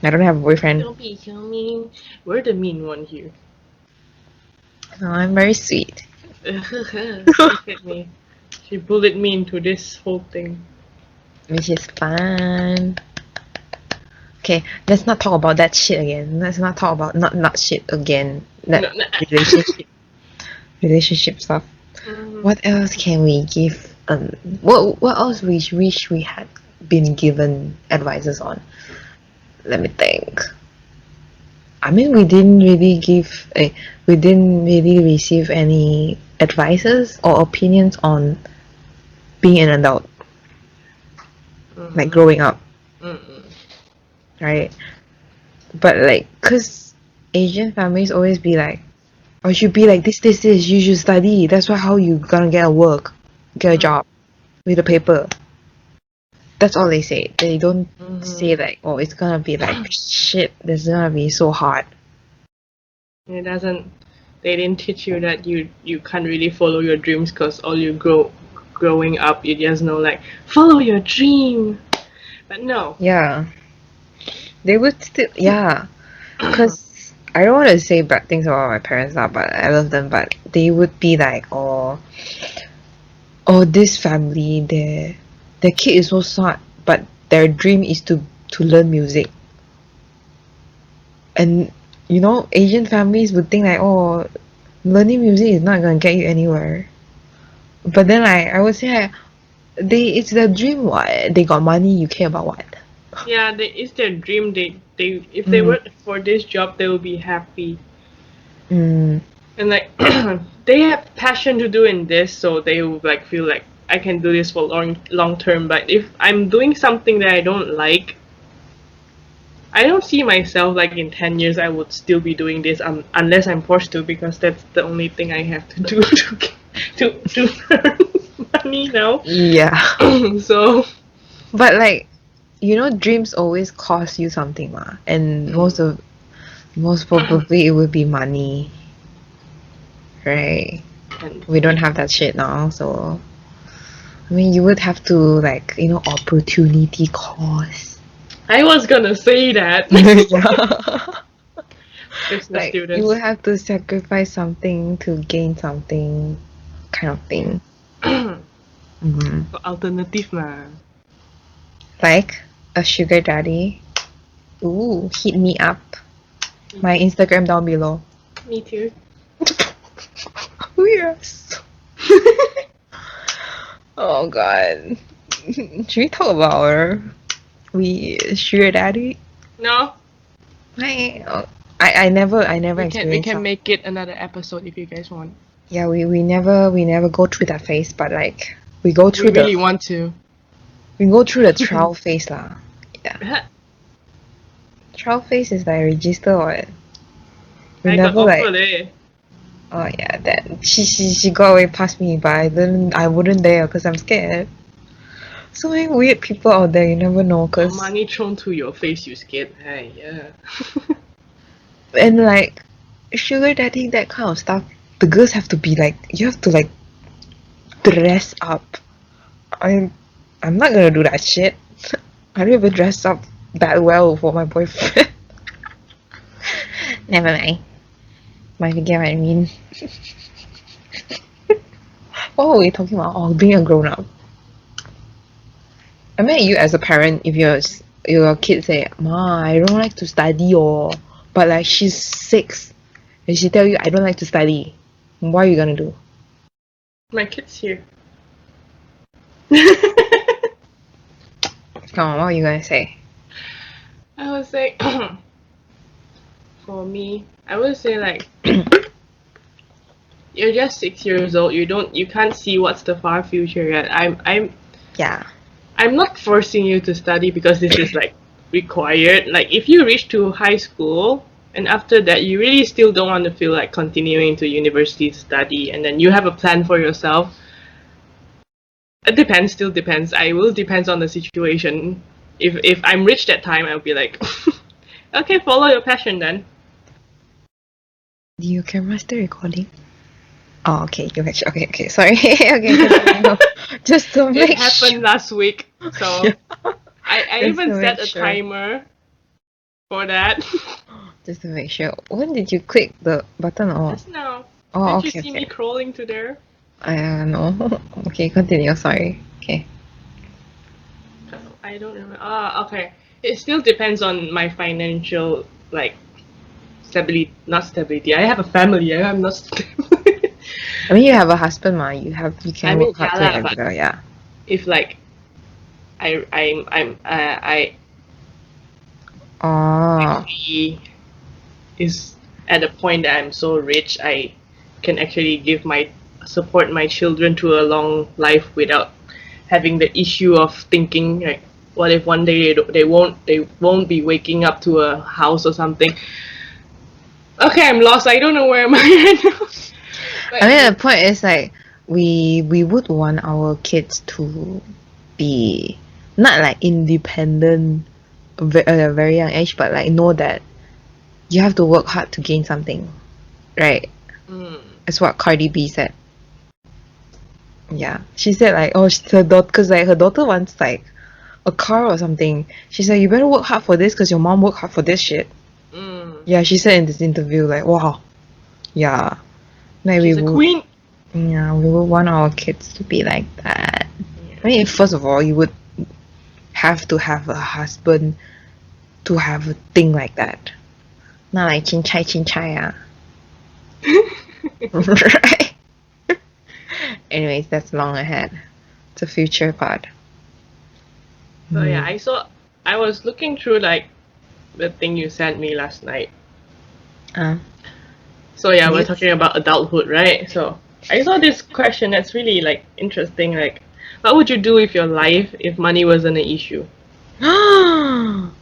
I don't have a boyfriend. Don't be so mean. We're the mean one here. No, I'm very sweet. Look at me. She bullied me into this whole thing. Which is fun. Okay, let's not talk about that shit again. Let's not talk about not shit again. That relationship stuff. What else can we give? What else we wish we had been given advices on? Let me think. I mean, we didn't really receive any advices or opinions on being an adult. like growing up, Mm-mm. right? But like, cause Asian families always be like, "Oh, you should be like this. You should study. That's why how you gonna get a work, get a job with a paper." That's all they say. They don't say like, "Oh, it's gonna be like shit. It's gonna be so hard." It doesn't. They didn't teach you that you can't really follow your dreams because all you growing up, you just know like follow your dream. But no. Yeah, they would still, yeah. Cause I don't want to say bad things about my parents now, but I love them. But they would be like, oh, this family, their kid is so smart, but their dream is to learn music. And you know, Asian families would think like, oh, learning music is not gonna get you anywhere. But then I would say like, it's their dream. What they got money, you care about what? Yeah, it's their dream. They if they Mm, work for this job, they will be happy. mm, And like they have passion to doing this, so they will like feel like I can do this for long term. But if I'm doing something that I don't like, I don't see myself like in 10 years I would still be doing this unless I'm forced to, because that's the only thing I have to do to earn money now. yeah. So But like, you know, dreams always cost you something, ma. And most probably it would be money, right? and We don't have that shit now, so I mean, you would have to like, you know, opportunity cost. I was gonna say that. Yeah. Business Like you would students. have to sacrifice something to gain something, kind of thing. Hmm. Alternative mah. Like a sugar daddy. Ooh, hit me up. My Instagram down below. Me too. Yes. Oh god. Should we talk about our sugar daddy? No, I never we experienced can some. make it another episode if you guys want. Yeah, we never go through that phase, but like we go We through really want to. the trial phase lah. Yeah. Trial phase is like register or we I got never like, offered eh. oh yeah, that she got away past me, but I wouldn't dare because I'm scared. So many weird people out there, you never know, Got cause money thrown to your face, you scared. Hey, yeah. and like sugar daddy that kind of stuff, the girls have to be like you have to like dress up. I'm not gonna do that shit. I don't even dress up that well for my boyfriend. Never mind. Might you get what I mean. What were we talking about? Oh, being a grown up. I mean, you as a parent, if your kid say, "Ma, I don't like to study," or but like she's 6 and she tell you, "I don't like to study," what are you gonna do? My kid's here. Come on, what are you gonna say? I would say, for me, I would say like you're just 6 years old. You can't see what's the far future yet. Yeah. I'm not forcing you to study because this is like required. Like if you reach to high school and after that you really still don't want to feel like continuing to university to study, and then you have a plan for yourself. It depends, still depends. I will depends on the situation. If I'm rich that time, I'll be like, okay, follow your passion then. Do your camera still recording? Oh, okay. You actually, okay. Sorry. Okay, continue. Just to It make happened sure. last week, so Yeah. I Just even to set make a sure. timer for that. Just to make sure. When did you click the button? Oh, Just now. oh, Didn't you okay, see me okay. crawling to there? I don't know. Okay, continue. Sorry. Okay. I don't remember. Ah, okay. It still depends on my financial like stability. Not stability. I have a family. I'm not stable. I mean, you have a husband, ma. You I can mean, work hard yeah to lah, have but it. Yeah. if like I Oh, actually is at a point that I'm so rich, I can actually give my support my children to a long life without having the issue of thinking like what if one day they won't be waking up to a house or something? Okay, I'm lost. I don't know where am I right now. But I mean, the point is like we would want our kids to be not like independent at a very young age, but like know that you have to work hard to gain something, right? That's what Cardi B said. Yeah, she said like, oh, her daughter, because like her daughter wants like a car or something. She said you better work hard for this because your mom worked hard for this shit. Yeah, she said in this interview like, wow, yeah, like she's a queen. Yeah, we would want our kids to be like that. I mean, first of all, you would have to have a husband to have a thing like that. Not like chin chai ah. Right? Anyways, that's long ahead. It's a future part. So yeah, I was looking through like the thing you sent me last night. So yeah, we're talking about adulthood, right? So I saw this question that's really like interesting. Like, what would you do with your life if money wasn't an issue? Oh,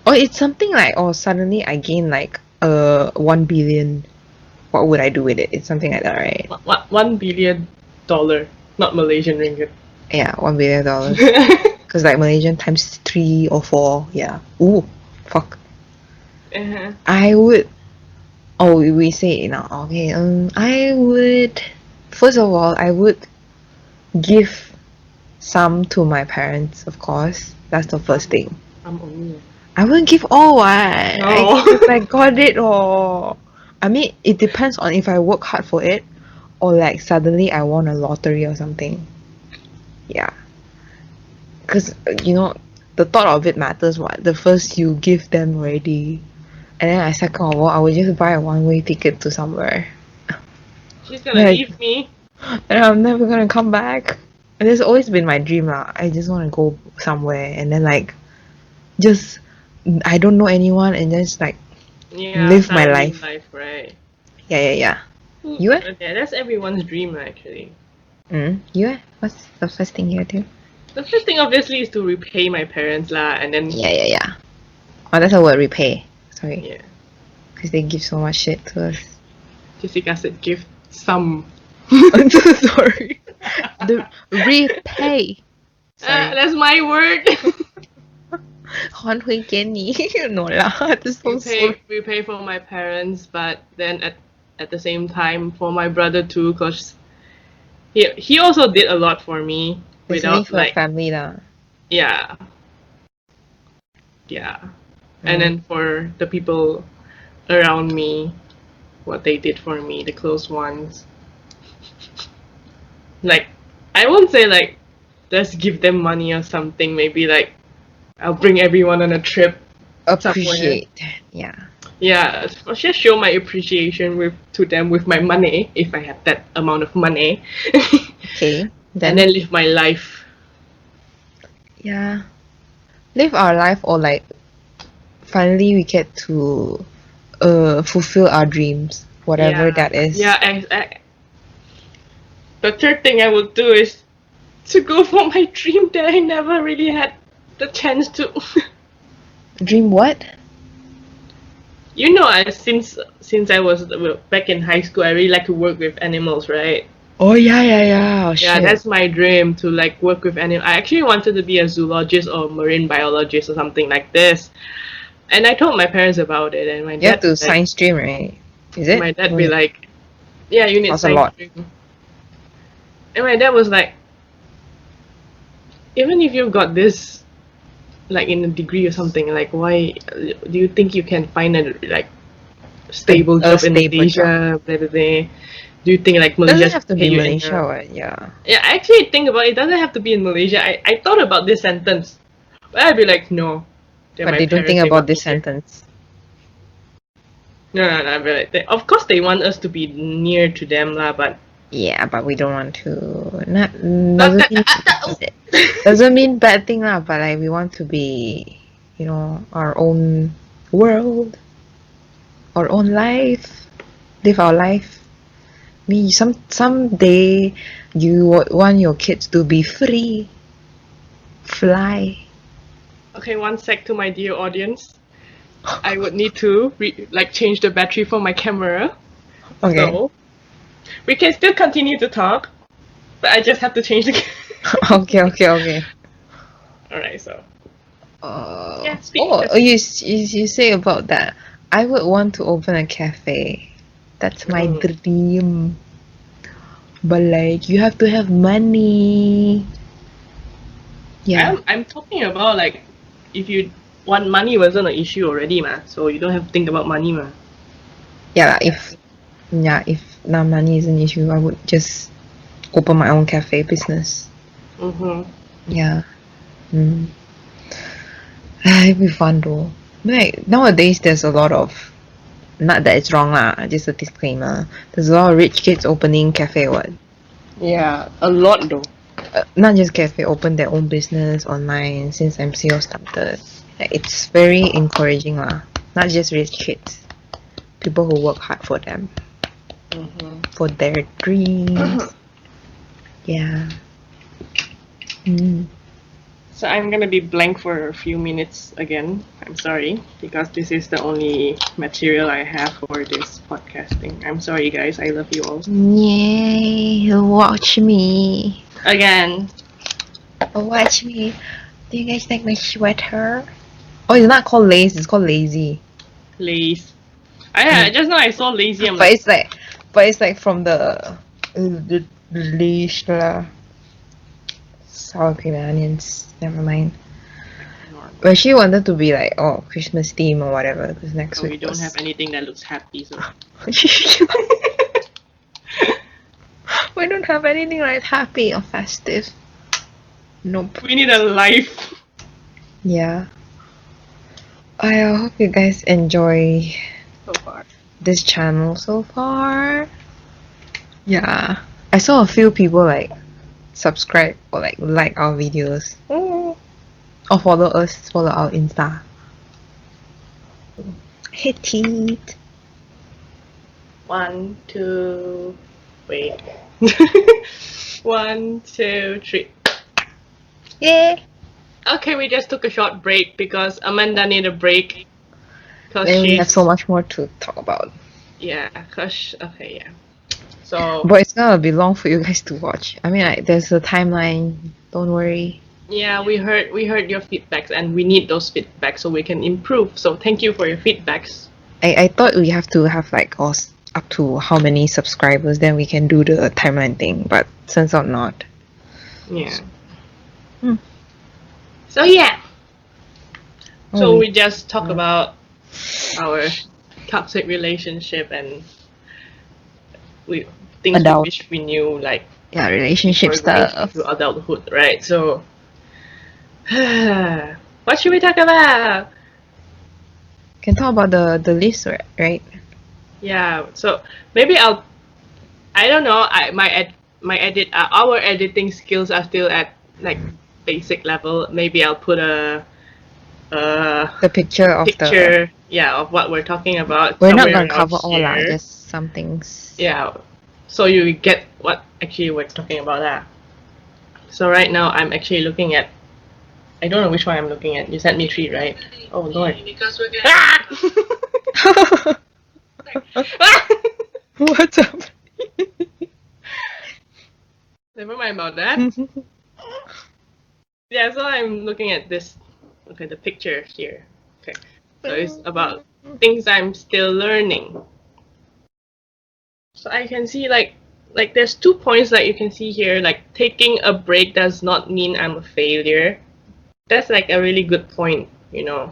it's something like, oh, suddenly I gain like 1 billion. What would I do with it? It's something like that, right? What $1 billion, not Malaysian ringgit. Yeah, $1 billion. Because like Malaysian times 3 or 4, yeah. Ooh, fuck. I would. Oh, we say it now. Okay. I would. First of all, I would give some to my parents. Of course, that's the first thing. I wouldn't give all. What? No. I got it all. I mean, it depends on if I work hard for it, or like suddenly I won a lottery or something. Yeah. Because you know, the thought of it matters. What the first you give them already. And then I second of all, I would just buy a one-way ticket to somewhere. She's gonna leave me. And I'm never gonna come back. And it's always been my dream lah. I just want to go somewhere and then like, just I don't know anyone and just like live my life. Right? Yeah. You? Okay, that's everyone's dream actually. You? What's the first thing you do? The first thing obviously is to repay my parents lah, and then Yeah. Oh, that's a word, repay. Sorry. Yeah. Because they give so much shit to us. Jessica said give some. I'm so sorry. The repay. That's my word. 还回给你 no lah, that's so sorry. We pay for my parents, but then at the same time for my brother too, cause he also did a lot for me without for like family lah. Yeah. And then for the people around me, what they did for me, the close ones. Like, I won't say like, let's give them money or something. Maybe like, I'll bring everyone on a trip. Appreciate. Somewhere. Yeah, I'll just show my appreciation to them with my money, if I have that amount of money. Okay. And then live my life. Yeah. Live our life, or like finally we get to fulfill our dreams, whatever that is. Yeah, the third thing I would do is to go for my dream that I never really had the chance to. Dream what? You know, since I was back in high school, I really like to work with animals, right? Oh yeah. Oh, yeah, that's my dream, to like work with animals. I actually wanted to be a zoologist or marine biologist or something like this. And I told my parents about it, and my dad. You have to science stream, right? Is it? My dad be like, yeah, you need science stream. And my dad was like, even if you've got this, like in a degree or something, like why do you think you can find a like stable job in Malaysia? Blah, blah, blah. Do you think like Malaysia doesn't have to be Malaysia or yeah? Yeah, I actually think about it. It doesn't have to be in Malaysia. I thought about this sentence, but I'd be like, no. But they don't think about this sentence. No. I'd be like, of course they want us to be near to them lah, but yeah, but we don't want to. Doesn't mean bad thing lah, but like we want to be, you know, our own world, our own life, live our life. Me, someday you want your kids to be free. Fly. Okay, one sec to my dear audience. I would need to change the battery for my camera. Okay. So we can still continue to talk, but I just have to change the Okay. Alright, so Yeah, speak. you say about that. I would want to open a cafe. That's my dream. But like, you have to have money. Yeah. I'm talking about like if you want money wasn't an issue already, ma. So you don't have to think about money, ma. Yeah, if now money is an issue, I would just open my own cafe business. Yeah. It'd be fun though. Like nowadays, there's a lot of, not that it's wrong lah, just a disclaimer. There's a lot of rich kids opening cafe. What? Yeah, a lot though. Not just cafe, open their own business online since MCO started. Like, it's very encouraging lah. Not just rich kids, people who work hard for them, for their dreams. Yeah. So I'm gonna be blank for a few minutes again. I'm sorry, because this is the only material I have for this podcasting. I'm sorry, guys. I love you all. Yay! Watch me. Again. Watch me. Do you guys like my sweater? Oh, it's not called lace. It's called lazy. Lace. Just now I saw lazy. I'm But like, it's like from the leash lah. Sour cream and onions. Never mind. But she wanted to be like, oh, Christmas theme or whatever. Because next week we don't have anything that looks happy. So we don't have anything like happy or festive. Nope. we need a life. Yeah. I hope you guys enjoy So far. this channel so far. Yeah. I saw a few people like subscribe or like our videos. Or follow us, follow our Insta. Hit it. 1, 2, wait. 1, 2, 3. Yeah. Okay, we just took a short break because Amanda need a break. Then we have so much more to talk about. Yeah, So. But it's gonna be long for you guys to watch. I mean, like, there's a timeline. Don't worry. Yeah, we heard your feedbacks, and we need those feedbacks so we can improve. So thank you for your feedbacks. I thought we have to have like up to how many subscribers, then we can do the timeline thing. But turns out not. Yeah. So yeah. So we just talk about our toxic relationship and things we wish we knew, like relationship stuff to adulthood, right? So what should we talk about? Can talk about the list, right? Yeah. So maybe I don't know. Our editing skills are still at like basic level. Maybe I'll put the picture of of what we're talking about. We're not gonna cover all lah, just some things. Yeah, so you get what actually we're talking about that. So right now I'm actually looking at, I don't know which one I'm looking at. You sent me 3, right? Oh Lord. Because we're What's up? Never mind about that. Yeah, so I'm looking at this. Okay, the picture here. Okay, so it's about things I'm still learning. So I can see like there's 2 points that you can see here. Like, taking a break does not mean I'm a failure. That's like a really good point, you know.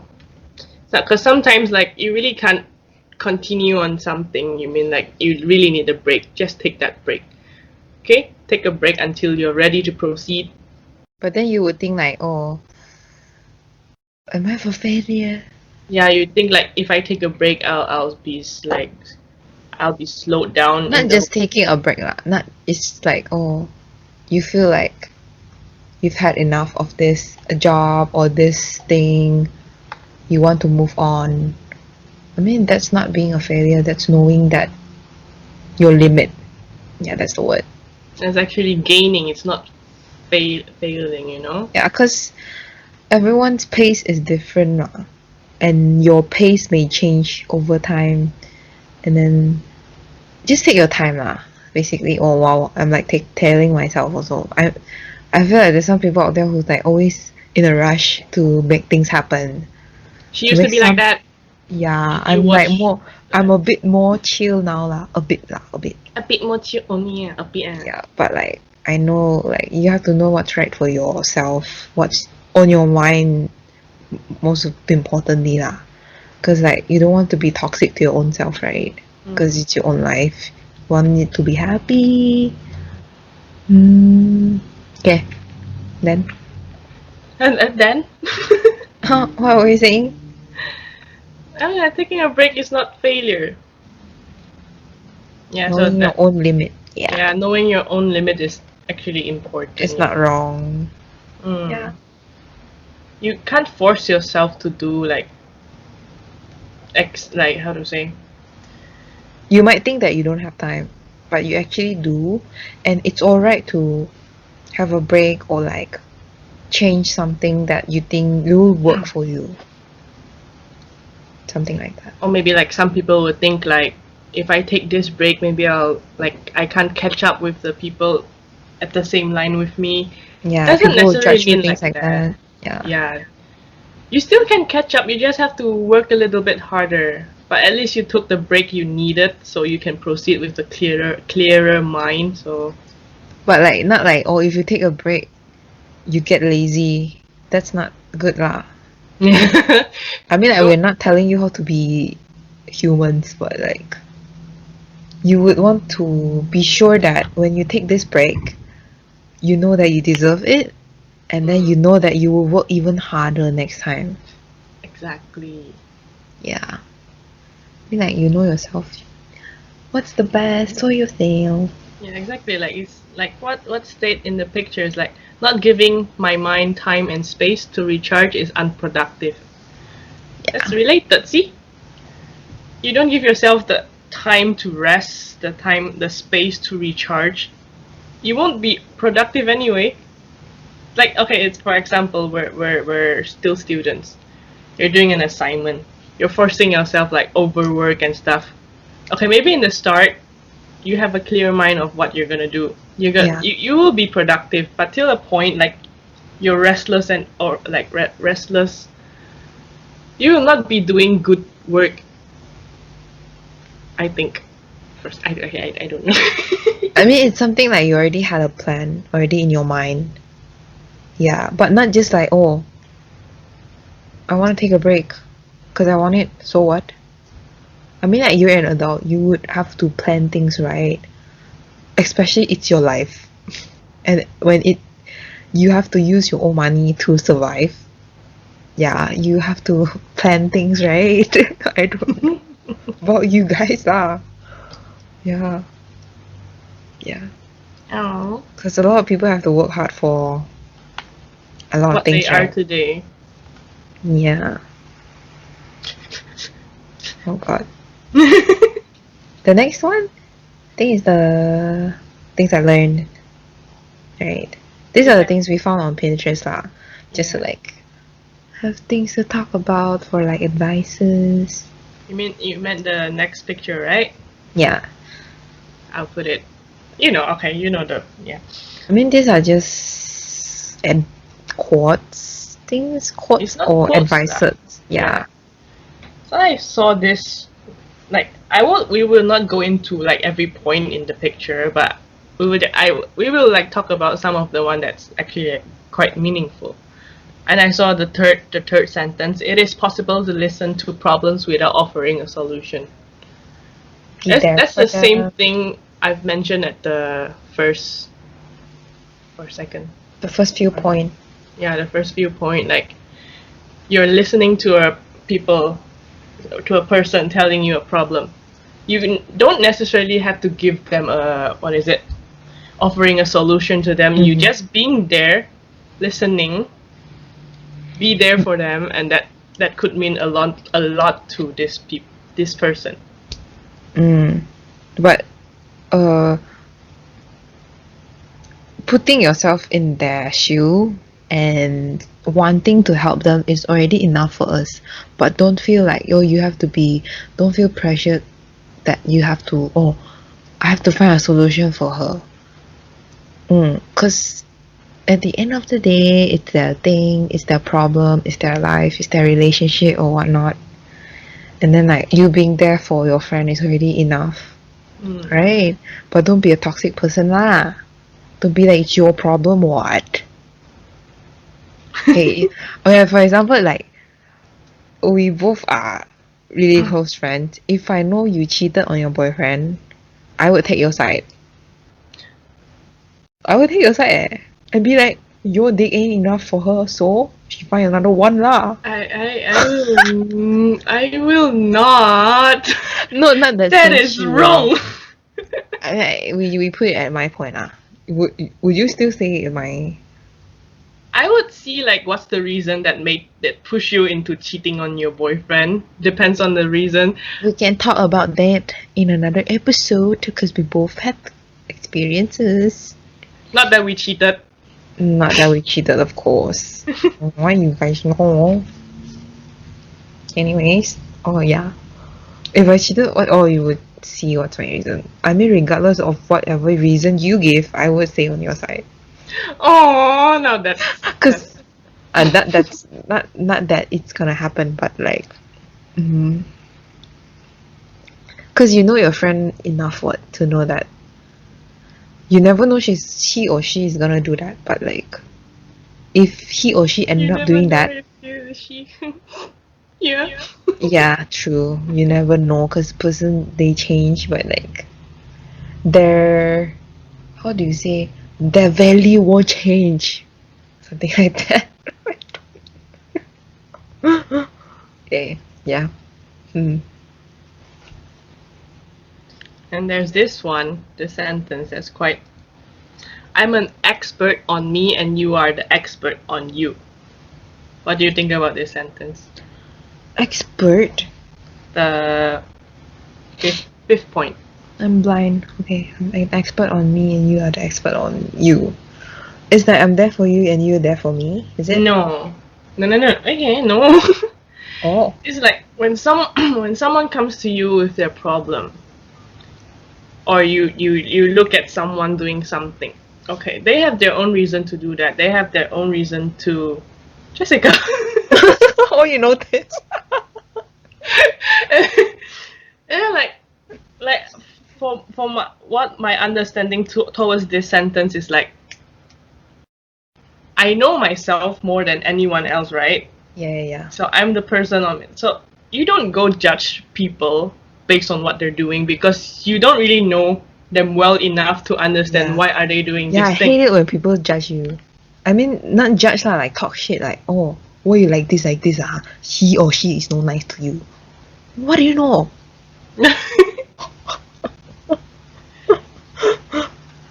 Because sometimes like you really can't continue on something. You mean like you really need a break. Just take that break. Okay, take a break until you're ready to proceed. But then you would think like, oh, am I a failure? Yeah, you think like if I take a break, I'll be slowed down. Not just taking a break lah. Not, it's like, oh, you feel like you've had enough of this job or this thing. You want to move on. I mean, that's not being a failure. That's knowing that your limit. Yeah, that's the word. It's actually gaining. It's not failing, you know? Yeah, because everyone's pace is different, and your pace may change over time. And then just take your time, basically. Oh wow, I'm like telling myself also. I feel like there's some people out there who's like always in a rush to make things happen. She To used to make be like some that. Yeah, You I'm like watch more. I'm a bit more chill now, a bit, a bit. a bit more chill only, a bit. Yeah, but like I know, like you have to know what's right for yourself, what's on your mind, most importantly, lah. Because like you don't want to be toxic to your own self, right? Because it's your own life. You want it to be happy. Okay, then. And then, What were you saying? I mean, taking a break is not failure. Yeah, so Knowing your that own limit. Yeah, yeah, knowing your own limit is actually important. it's not wrong. Mm. Yeah. You can't force yourself to do like like how to say. You might think that you don't have time, but you actually do, and it's alright to have a break or like change something that you think will work for you. Something like that. Or maybe like some people would think like if I take this break, maybe I can't catch up with the people at the same line with me. Yeah, Doesn't people will necessarily judge you, mean things like like that. that. Yeah. Yeah. You still can catch up, you just have to work a little bit harder. But at least you took the break you needed so you can proceed with the clearer mind. So But like not like, oh, if you take a break you get lazy. That's not good lah. I mean, like, we're Don't not telling you how to be humans, but like you would want to be sure that when you take this break, you know that you deserve it, and then you know that you will work even harder next time. exactly. Yeah. I mean, like, you know yourself. What's the best for yourself? Yeah, exactly. Like it's like what state in the picture is like not giving my mind time and space to recharge is unproductive. That's Yeah. related. See, you don't give yourself the time to rest, the space to recharge. You won't be productive anyway. Like okay, it's for example, we're still students. You're doing an assignment. You're forcing yourself like overwork and stuff. Okay, maybe in the start you have a clear mind of what you're gonna do. Yeah. You will be productive, but till a point like you're restless and or like restless, you will not be doing good work. I think. First, I don't know. I mean, it's something like you already had a plan already in your mind. Yeah, but not just like, oh, I want to take a break because I want it. So what? I mean, like, you're an adult, you would have to plan things right. Especially it's your life, and when you have to use your own money to survive. Yeah, you have to plan things right. I don't know about you guys lah. Yeah, yeah. Oh, Because a lot of people have to work hard for a lot of what they things, are right? today. Yeah. Oh god. The next one, I think is the things I learned. Right. These are the things we found on Pinterest lah. Just to like have things to talk about for like advices. You meant the next picture, right? Yeah. I'll put it. You know, okay, you know the yeah. I mean, these are just quotes things, quotes It's not or quotes advices. Yeah. So I saw this like we will not go into like every point in the picture, but we will like talk about some of the one that's actually like, quite meaningful. And I saw the third sentence. It is possible to listen to problems without offering a solution. Be there That's for the same them. thing I've mentioned at the first or second. The first few point. Yeah, the first few point. Like you're listening to a person telling you a problem. You don't necessarily have to give them a what is it, offering a solution to them. You just being there, listening, be there for them, and that could mean a lot to this person. But putting yourself in their shoe and wanting to help them is already enough for us. But don't feel like, oh, you have to be, don't feel pressured that you have to, oh, I have to find a solution for her. Because at the end of the day, it's their thing, it's their problem, it's their life, it's their relationship or whatnot. And then like you being there for your friend is already enough, right? But don't be a toxic person lah. Don't be like it's your problem what? Okay, okay. For example, like we both are really close friends. If I know you cheated on your boyfriend, I would take your side. I would take your side and be like, your dick ain't enough for her, so she find another one lah. I will not. No, not that. That is wrong. We put it at my point ah. Would you still say my? I would see like what's the reason that push you into cheating on your boyfriend. Depends on the reason. We can talk about that in another episode because we both had experiences. Not that we cheated. Not that we cheated, of course. Why you guys know? Anyways, oh yeah. If I cheated, what? Oh, you would see what's my reason. I mean, regardless of whatever reason you give, I would stay on your side. Oh, no, that's because that's not that it's gonna happen, but like, because you know your friend enough what to know that you never know he or she is gonna do that, but like, if he or she ended up doing that, yeah. Yeah, true. You never know because person they change, but like their how do you say their value won't change, something like that. Okay, yeah. And there's this one, the sentence that's quite. I'm an expert on me, and you are the expert on you. What do you think about this sentence? Expert. The fifth point. I'm blind. Okay, I'm an expert on me and you are the expert on you. It's like I'm there for you and you're there for me, is it? No. Okay, no. Oh. It's like when someone comes to you with their problem, or you look at someone doing something. Okay, they have their own reason to do that. They have their own reason to. Jessica. Oh, you know this. And like for what my understanding towards this sentence is like, I know myself more than anyone else, right? Yeah. So I'm the person on it. So you don't go judge people based on what they're doing because you don't really know them well enough to understand why are they doing this I thing. hate it when people judge you. I mean, not judge lah, like talk shit, like, oh, why you like this, ah? He or she is no nice to you. What do you know?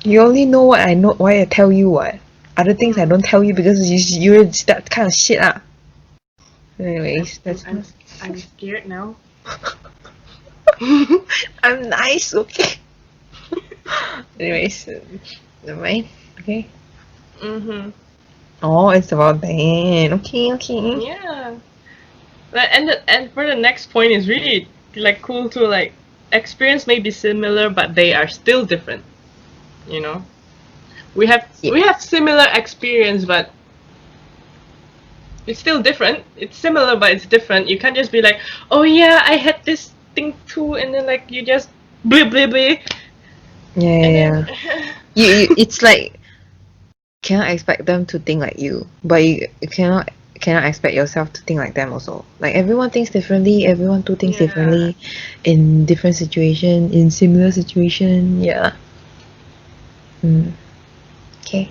You only know what I know, why I tell you what. Other things I don't tell you because you're that kind of shit ah. Anyways, I'm scared now. I'm nice, okay. Anyways, never mind. Okay. Oh, it's about that. Okay. Yeah. And for the next point is really like cool too. Like experience may be similar, but they are still different. You know, we have similar experience, but it's still different. It's similar, but it's different. You can't just be like, oh yeah, I had this thing too, and then like you just blah blah blah. Yeah. It's like cannot expect them to think like you, but you cannot expect yourself to think like them also. Like everyone thinks differently, everyone do things differently in different situation, in similar situation. Yeah. Okay.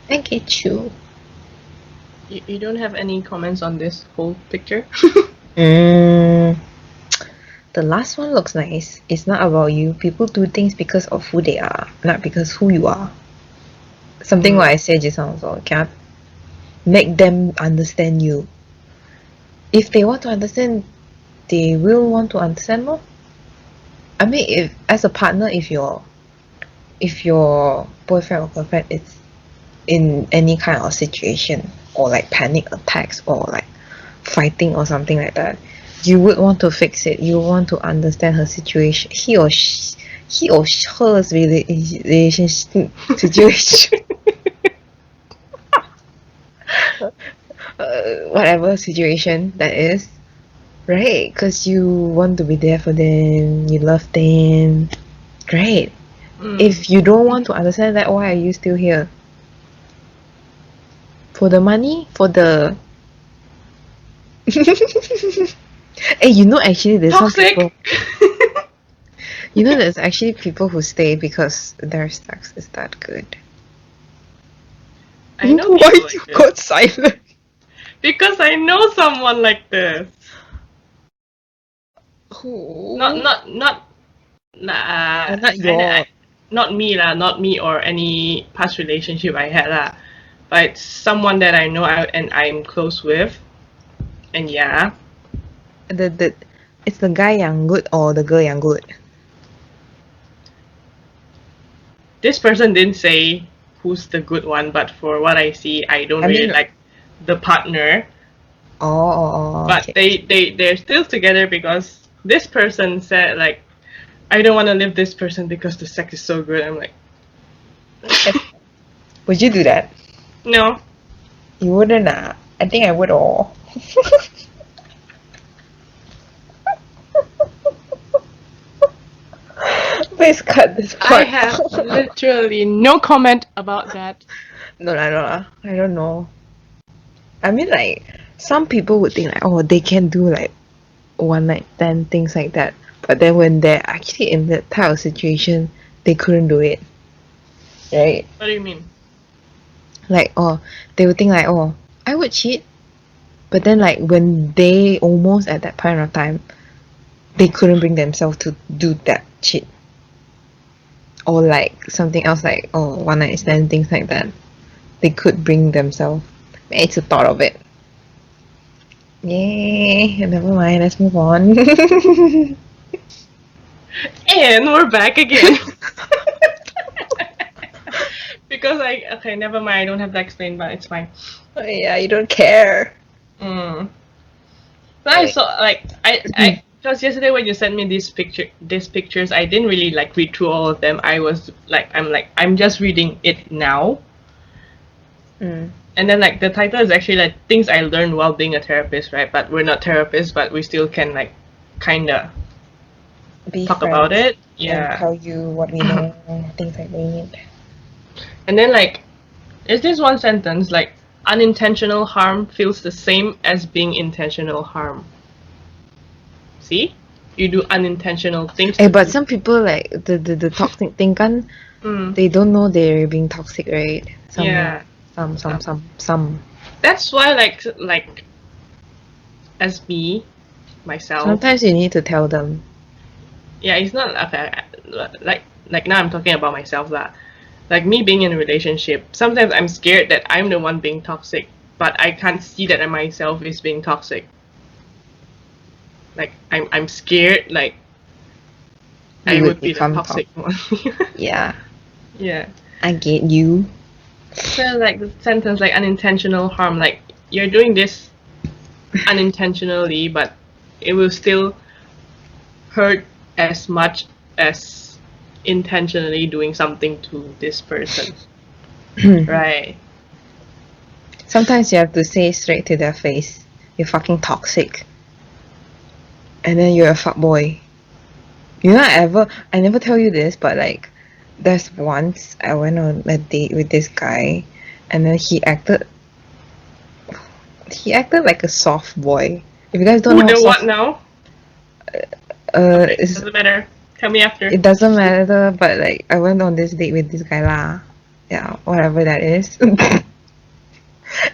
I get you. You don't have any comments on this whole picture? The last one looks nice. It's not about you. People do things because of who they are, not because who you are. Something what I said just now also. Cannot make them understand you. If they want to understand, they will want to understand more. I mean, if as a partner, if you're if your boyfriend or girlfriend is in any kind of situation or like panic attacks or like fighting or something like that, you would want to fix it. You want to understand her situation, he or her relationship situation, whatever situation that is, right? Because you want to be there for them, you love them, great. If you don't want to understand that, why are you still here? For the money? For the hey, you know, actually there's some Toxic. people, you know, there's actually people who stay because their sex is that good. I know Why people like you this. got silent? Because I know someone like this. Who? Not Not your. not me lah, not me or any past relationship I had lah, but it's someone that I know and I'm close with, and yeah, The it's the guy yang good or the girl yang good? this person didn't say who's the good one, but for what I see, I don't I really mean, like the partner, but okay. they're still together because this person said like, I don't want to leave this person because the sex is so good. I'm like, Would you do that? no. You wouldn't. I think I would all. Please cut this part. I have literally no comment about that. No, I don't know. I mean, like, some people would think like, oh, they can do like one night stand things like that, but then when they're actually in that type of situation, they couldn't do it, right? What do you mean? Like, oh, they would think like, oh, I would cheat, but then like when they almost at that point of time, they couldn't bring themselves to do that cheat, or like something else like, oh, one night stand things like that, they could bring themselves. It's a thought of it. Yay, never mind, let's move on. And we're back again. Because okay, never mind. I don't have to explain, but it's fine. Oh, yeah, you don't care. But I saw like I because yesterday when you sent me these pictures, I didn't really like read through all of them. I'm just reading it now. And then like the title is actually like things I learned while being a therapist, right? But we're not therapists, but we still can like kinda Be talk friends about it. and Yeah. tell you what we know, things like that. And then like is this one sentence like unintentional harm feels the same as being intentional harm. See? You do unintentional things. Hey, but some people like the toxic thing kan, they don't know they're being toxic, right? Yeah. Some. That's why like as me, myself. Sometimes you need to tell them. Yeah, it's not okay. Like now I'm talking about myself lah. Like me being in a relationship, sometimes I'm scared that I'm the one being toxic, but I can't see that myself is being toxic. Like I'm scared like I would be the toxic one. Yeah. Yeah. I get you. So like the sentence like unintentional harm, like you're doing this unintentionally, but it will still hurt as much as intentionally doing something to this person. Right. Sometimes you have to say straight to their face, you're fucking toxic. And then you're a fuckboy. You know, I never tell you this, but like, there's once I went on a date with this guy, and then he acted like a soft boy. If you guys don't know what now? it doesn't matter. Tell me after. It doesn't matter, but like I went on this date with this guy lah. Yeah, whatever that is.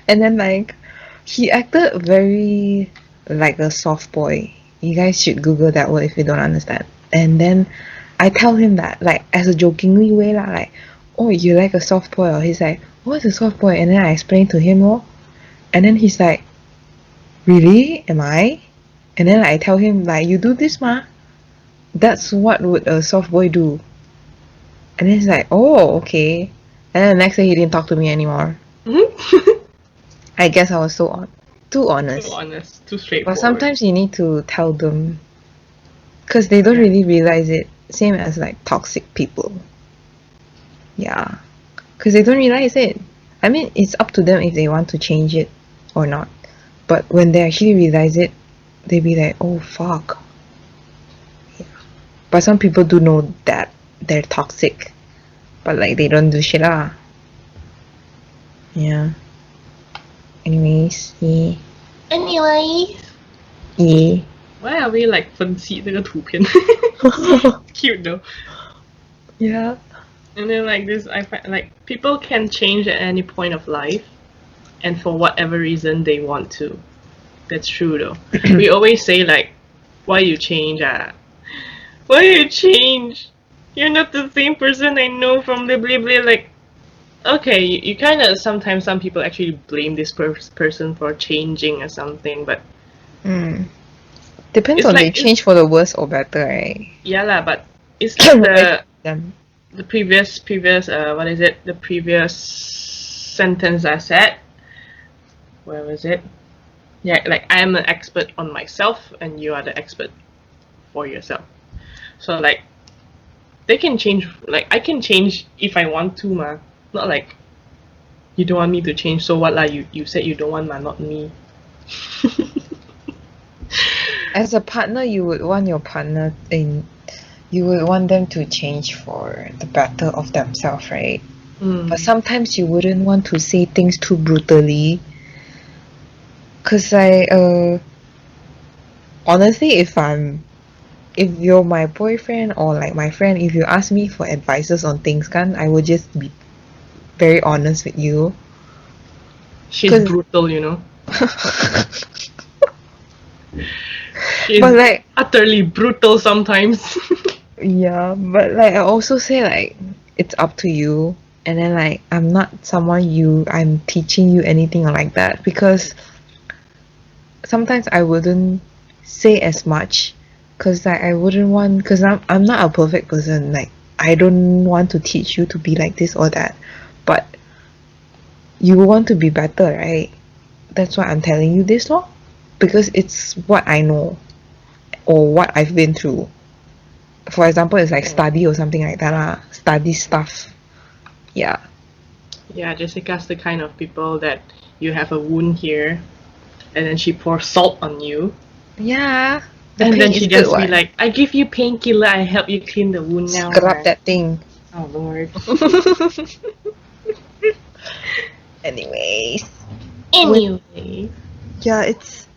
And then like he acted very like a soft boy. You guys should Google that word if you don't understand. And then I tell him that like as a jokingly way lah, like, oh, you like a soft boy, or he's like, what's a soft boy? And then I explain to him lor. And then he's like, really? Am I? And then I tell him like, you do this ma. That's what would a soft boy do. And then it's like, oh, okay. And then the next day he didn't talk to me anymore. I guess I was too Too honest. honest, too But straightforward. sometimes you need to tell them because they don't Yeah. really realize it. Same as like toxic people. Yeah. Because they don't realize it. I mean, it's up to them if they want to change it or not. But when they actually realize it, they be like, oh fuck. Yeah. But some people do know that they're toxic. But like they don't do shit lah. Yeah. Anyways, yeah. Anyway, Yeah. why are we like 分析这个图片 Cute though. Yeah. And then like this, I find like people can change at any point of life, and for whatever reason they want to. That's true though. We always say like, why you change? Why you change? You're not the same person I know from the blah blah. Like, okay, you kind of sometimes some people actually blame this person for changing or something, but Depends it's on like they change for the worse or better, right? yeah lah. But it's like Them. the previous what is it? The previous sentence I said. Where was it? Yeah, like I am an expert on myself, and you are the expert for yourself. So like they can change. Like I can change if I want to, ma. Not like you don't want me to change. So what lah? You said you don't want, ma, not me. As a partner, you would want your partner you would want them to change for the better of themselves, right? But sometimes you wouldn't want to say things too brutally. Cause honestly, if you're my boyfriend or like my friend, if you ask me for advices on things, I would just be very honest with you. She's 'Cause- brutal, you know. She's But like utterly brutal sometimes. yeah, but like I also say like it's up to you, and then like I'm not someone I'm teaching you anything or like that, because sometimes I wouldn't say as much because like I wouldn't want, because I'm not a perfect person, like I don't want to teach you to be like this or that, but you want to be better, right? That's why I'm telling you this law, because it's what I know or what I've been through. For example, it's like study or something like that lah. Study stuff. Yeah. Yeah, Jessica's the kind of people that you have a wound here, and then she pours salt on you, Yeah. and then she just be what? like, "I give you painkiller. I help you clean the wound now." Scrub right?" that thing. Oh Lord. Anyways. Anyway. Yeah, it's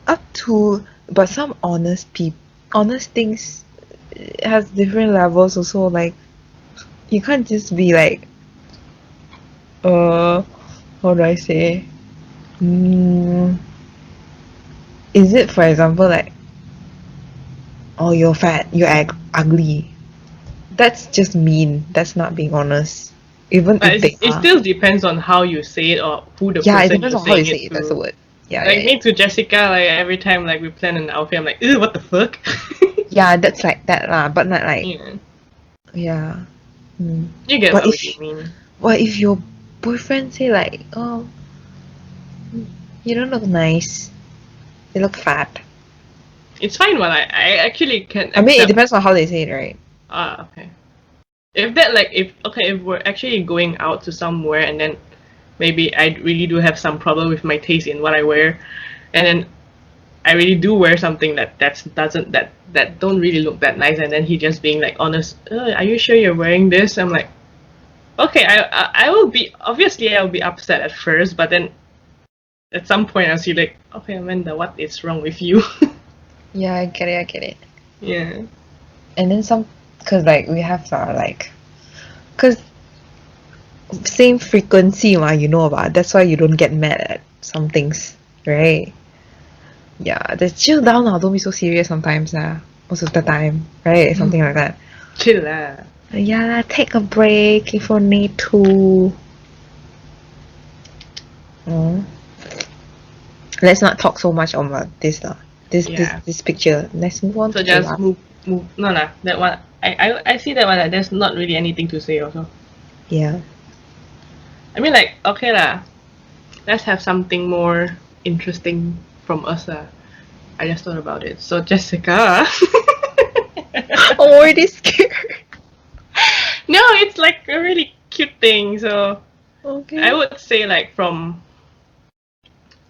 up to, but some honest things has different levels also. Like you can't just be like how do I say, is it, for example, like, oh, you're fat, you're ugly, that's just mean, that's not being honest, even But if they it are. still depends on how you say it or who the Yeah, it person depends you're on how you saying say it it, that's the to. word. Yeah, Like yeah, me to Jessica, like every time like we plan an outfit, I'm like, ew, what the fuck? yeah, that's like that lah, but not like, Yeah. yeah. You get But what if you mean. if your boyfriend say like, oh, you don't look nice, you look fat, It's fine. Well, I actually can accept. I mean, it depends on how they say it, right? Ah, okay. If that like if we're actually going out to somewhere and then maybe I really do have some problem with my taste in what I wear, and then I really do wear something that don't really look that nice, and then he just being like honest, are you sure you're wearing this? I'm like, okay, I will be, obviously I'll be upset at first, but then at some point I'll see like, okay, Amanda, what is wrong with you? Yeah, I get it. Yeah. And then some, because like we have like, because same frequency you know about, that's why you don't get mad at some things, right? Yeah, just chill down now, don't be so serious sometimes most of the time, right? Something like that. Chill lah. Yeah, take a break if you need to. Let's not talk so much about this Yeah. this picture. Let's move on So to the just last. move. No lah. That one I see that one. Like, there's not really anything to say also. Yeah. I mean, like, okay lah. Let's have something more interesting from us lah. I just thought about it. So Jessica. Oh, already scared. No, it's like a really cute thing. So Okay. I would say like from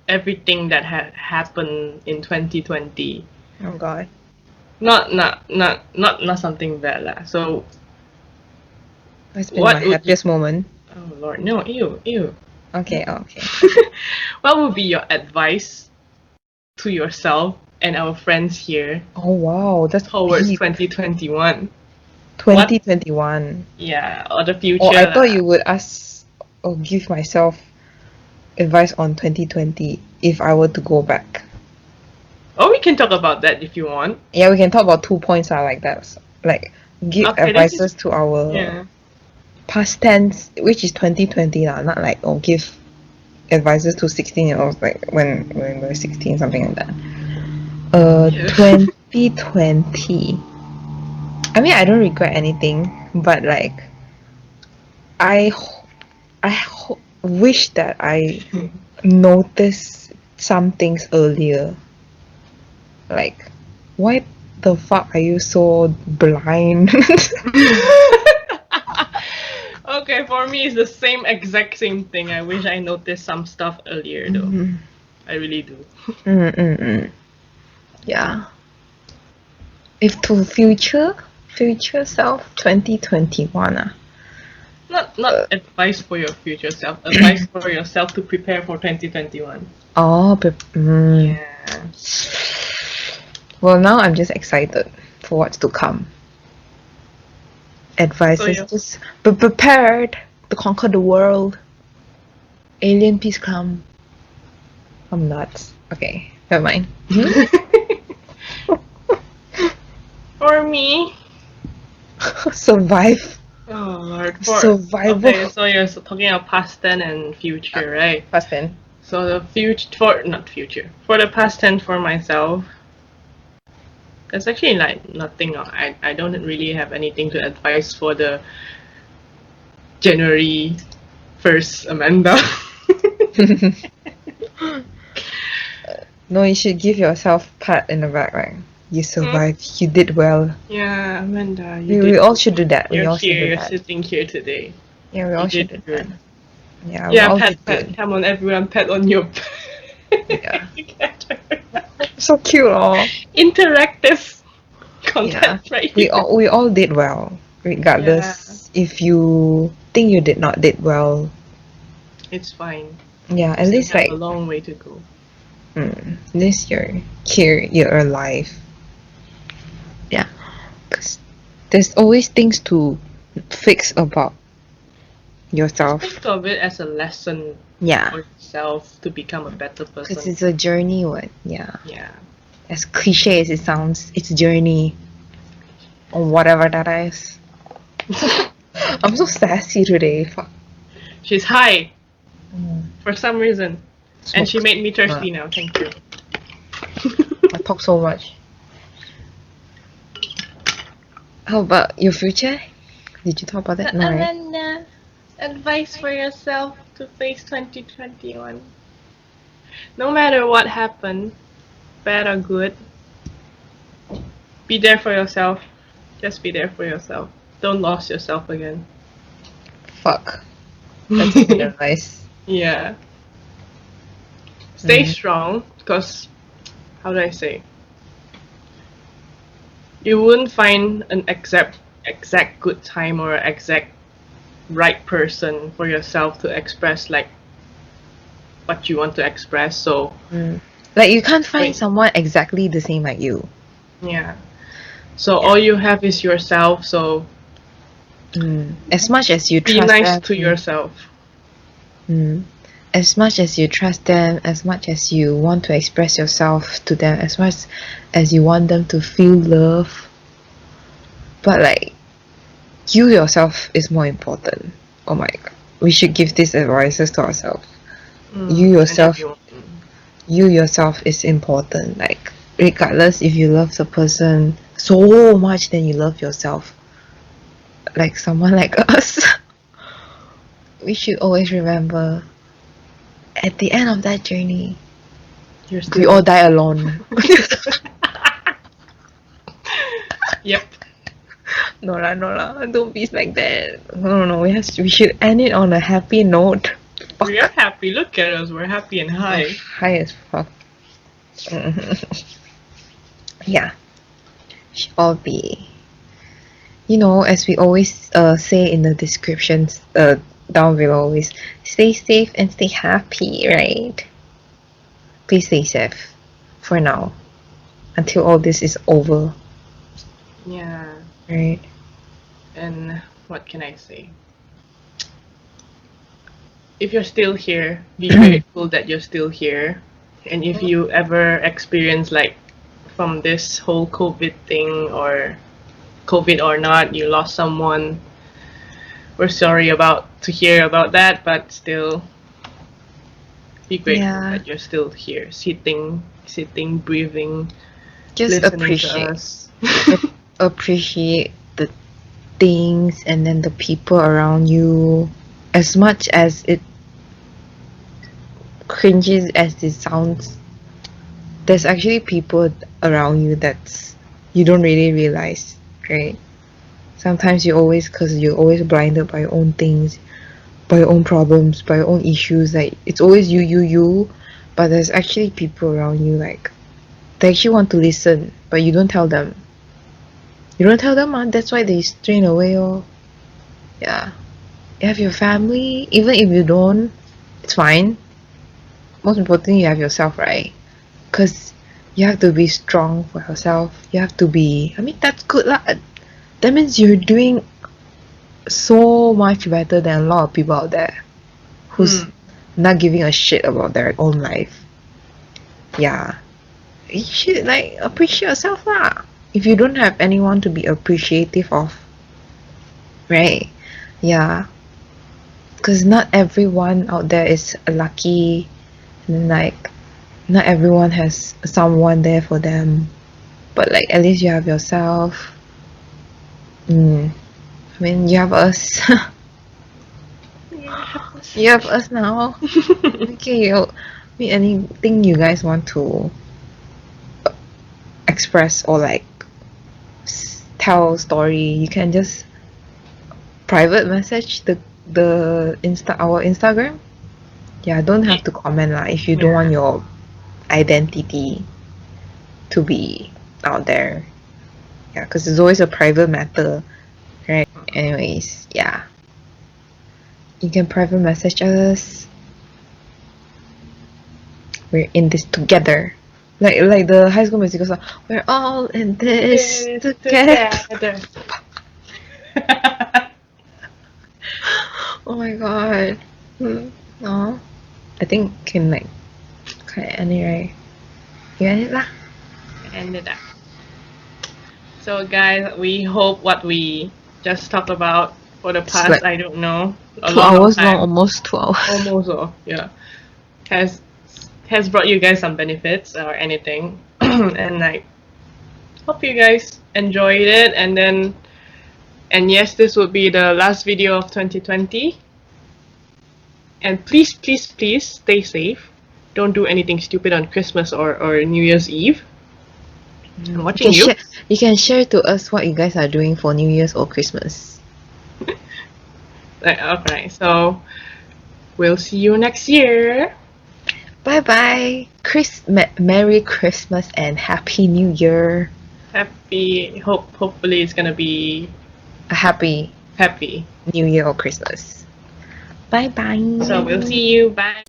everything that had happened in 2020. Oh God. Not something bad lah. So That's been what my would you, happiest moment. oh Lord, no, ew. Okay. Okay. What would be your advice to yourself and our friends here Oh wow, that's towards deep. 2021? 2021. Yeah, or the future. Oh, I thought lah. you would ask or give myself advice on 2020 if I were to go back. Oh, we can talk about that if you want. Yeah, we can talk about 2 points like that. Like give Okay, advices to our Yeah. past tense, which is 2020 lah, not like give advices to 16-year-olds like when we're 16, something like that. Yeah. 2020. I mean, I don't regret anything, but like I wish that I noticed some things earlier. Like, why the fuck are you so blind? Okay, for me it's the exact same thing. I wish I noticed some stuff earlier though. I really do. Yeah. If to future self 2021 Not advice for your future self. Advice for yourself to prepare for 2021. Oh, Yeah. Well, now I'm just excited for what's to come. Advice So is you- just be prepared to conquer the world. Alien, please come. I'm nuts. Okay, never mind. For me, Survive. oh Lord, Survival. Okay, so you're talking about past tense and future, right? Past tense. So the for the past tense for myself, there's actually like nothing. I don't really have anything to advise for the January 1st Amanda. No, you should give yourself pat in the back, right? You survived. You did well. Yeah, Amanda, We all should do that. We You're all should here. do You're that. sitting here today. Yeah, we all You should did do that. good. Yeah, we Yeah, all pat, did good. Come on, everyone, pat on your. Yeah. So cute, oh. Interactive content, right? We all did well, regardless if you think you did not did well. It's fine. Yeah, at Still least have like a long way to go. at least you're here, you're alive. Yeah, because there's always things to fix about yourself. Think of it as a lesson Yeah, for yourself to become a better because person. it's a journey. What? Yeah, Yeah. as cliche as it sounds, it's a journey, or whatever that is. I'm so sassy today. Fuck. She's high for some reason. And she Smoke. made me thirsty now. Thank you. I talk so much. How about your future? Did you talk about that? No, right? Amanda, advice for yourself to face 2021. No matter what happened, bad or good, be there for yourself. Just be there for yourself. Don't lose yourself again. Fuck. That's a good advice. Yeah. Stay strong, because, how do I say? You wouldn't find an exact good time or exact right person for yourself to express like what you want to express. So Like you can't find Wait. someone exactly the same like you. yeah. So all you have is yourself. So As much as you be trust nice them, to yourself. as much as you trust them, as much as you want to express yourself to them, as much as you want them to feel love, but like you yourself is more important. Oh my god, we should give these advices to ourselves. You yourself, And you yourself is important. Like regardless if you love the person so much, then you love yourself. like someone like us, we should always remember at the end of that journey, You're we still. all die alone. Yep. No lah, no lah, don't be like that. No, we should end it on a happy note. Fuck. We are happy. Look at us. We're happy and high. High as fuck. Yeah. Should all be, as we always say in the descriptions down below, always stay safe and stay happy, right? Please stay safe for now until all this is over, Yeah. right? And what can I say? If you're still here, be grateful that you're still here. And if you ever experience like from this whole COVID thing, or COVID or not, you lost someone, we're sorry to hear about that, but still be grateful Yeah. that you're still here, sitting, breathing, Just listening to us. appreciate the things and then the people around you, as much as it cringes as it sounds. There's actually people around you that's you don't really realize, right? Sometimes because you're always blinded by your own things, by your own problems, by your own issues. Like it's always you. But there's actually people around you like they actually want to listen, but you don't tell them. You don't tell them, that's why they strain away. Oh, yeah. You have your family, even if you don't, it's fine. Most importantly, you have yourself, right? Because you have to be strong for yourself. You have to be. I mean, that's good lah. That means you're doing so much better than a lot of people out there who's not giving a shit about their own life. Yeah, you should like appreciate yourself lah. If you don't have anyone to be appreciative of, right? Yeah, because not everyone out there is lucky, and like not everyone has someone there for them, but like at least you have yourself. I mean, you have us. You have us now. Okay, anything you guys want to express or like tell a story, you can just private message our Instagram. Yeah, don't have to comment lah if you don't want your identity to be out there. Yeah, because it's always a private matter, right? Anyways, yeah, you can private message us. We're in this together, like the High School Musical song. We're all in this together. Oh my god. No, I think can like end it, right? You end it lah. End it up. So guys, we hope what we just talked about for the past, like I don't know, 2 hours long, almost 2 hours. Almost, yeah. Has brought you guys some benefits or anything. And like hope you guys enjoyed it, and yes, this will be the last video of 2020. And please stay safe. Don't do anything stupid on Christmas or New Year's Eve. I'm watching you. You can share to us what you guys are doing for New Year's or Christmas. Okay, so we'll see you next year. Bye bye. Merry Christmas and Happy New Year. Hopefully it's gonna be A happy New Year or Christmas. Bye bye. So we'll see you. Bye.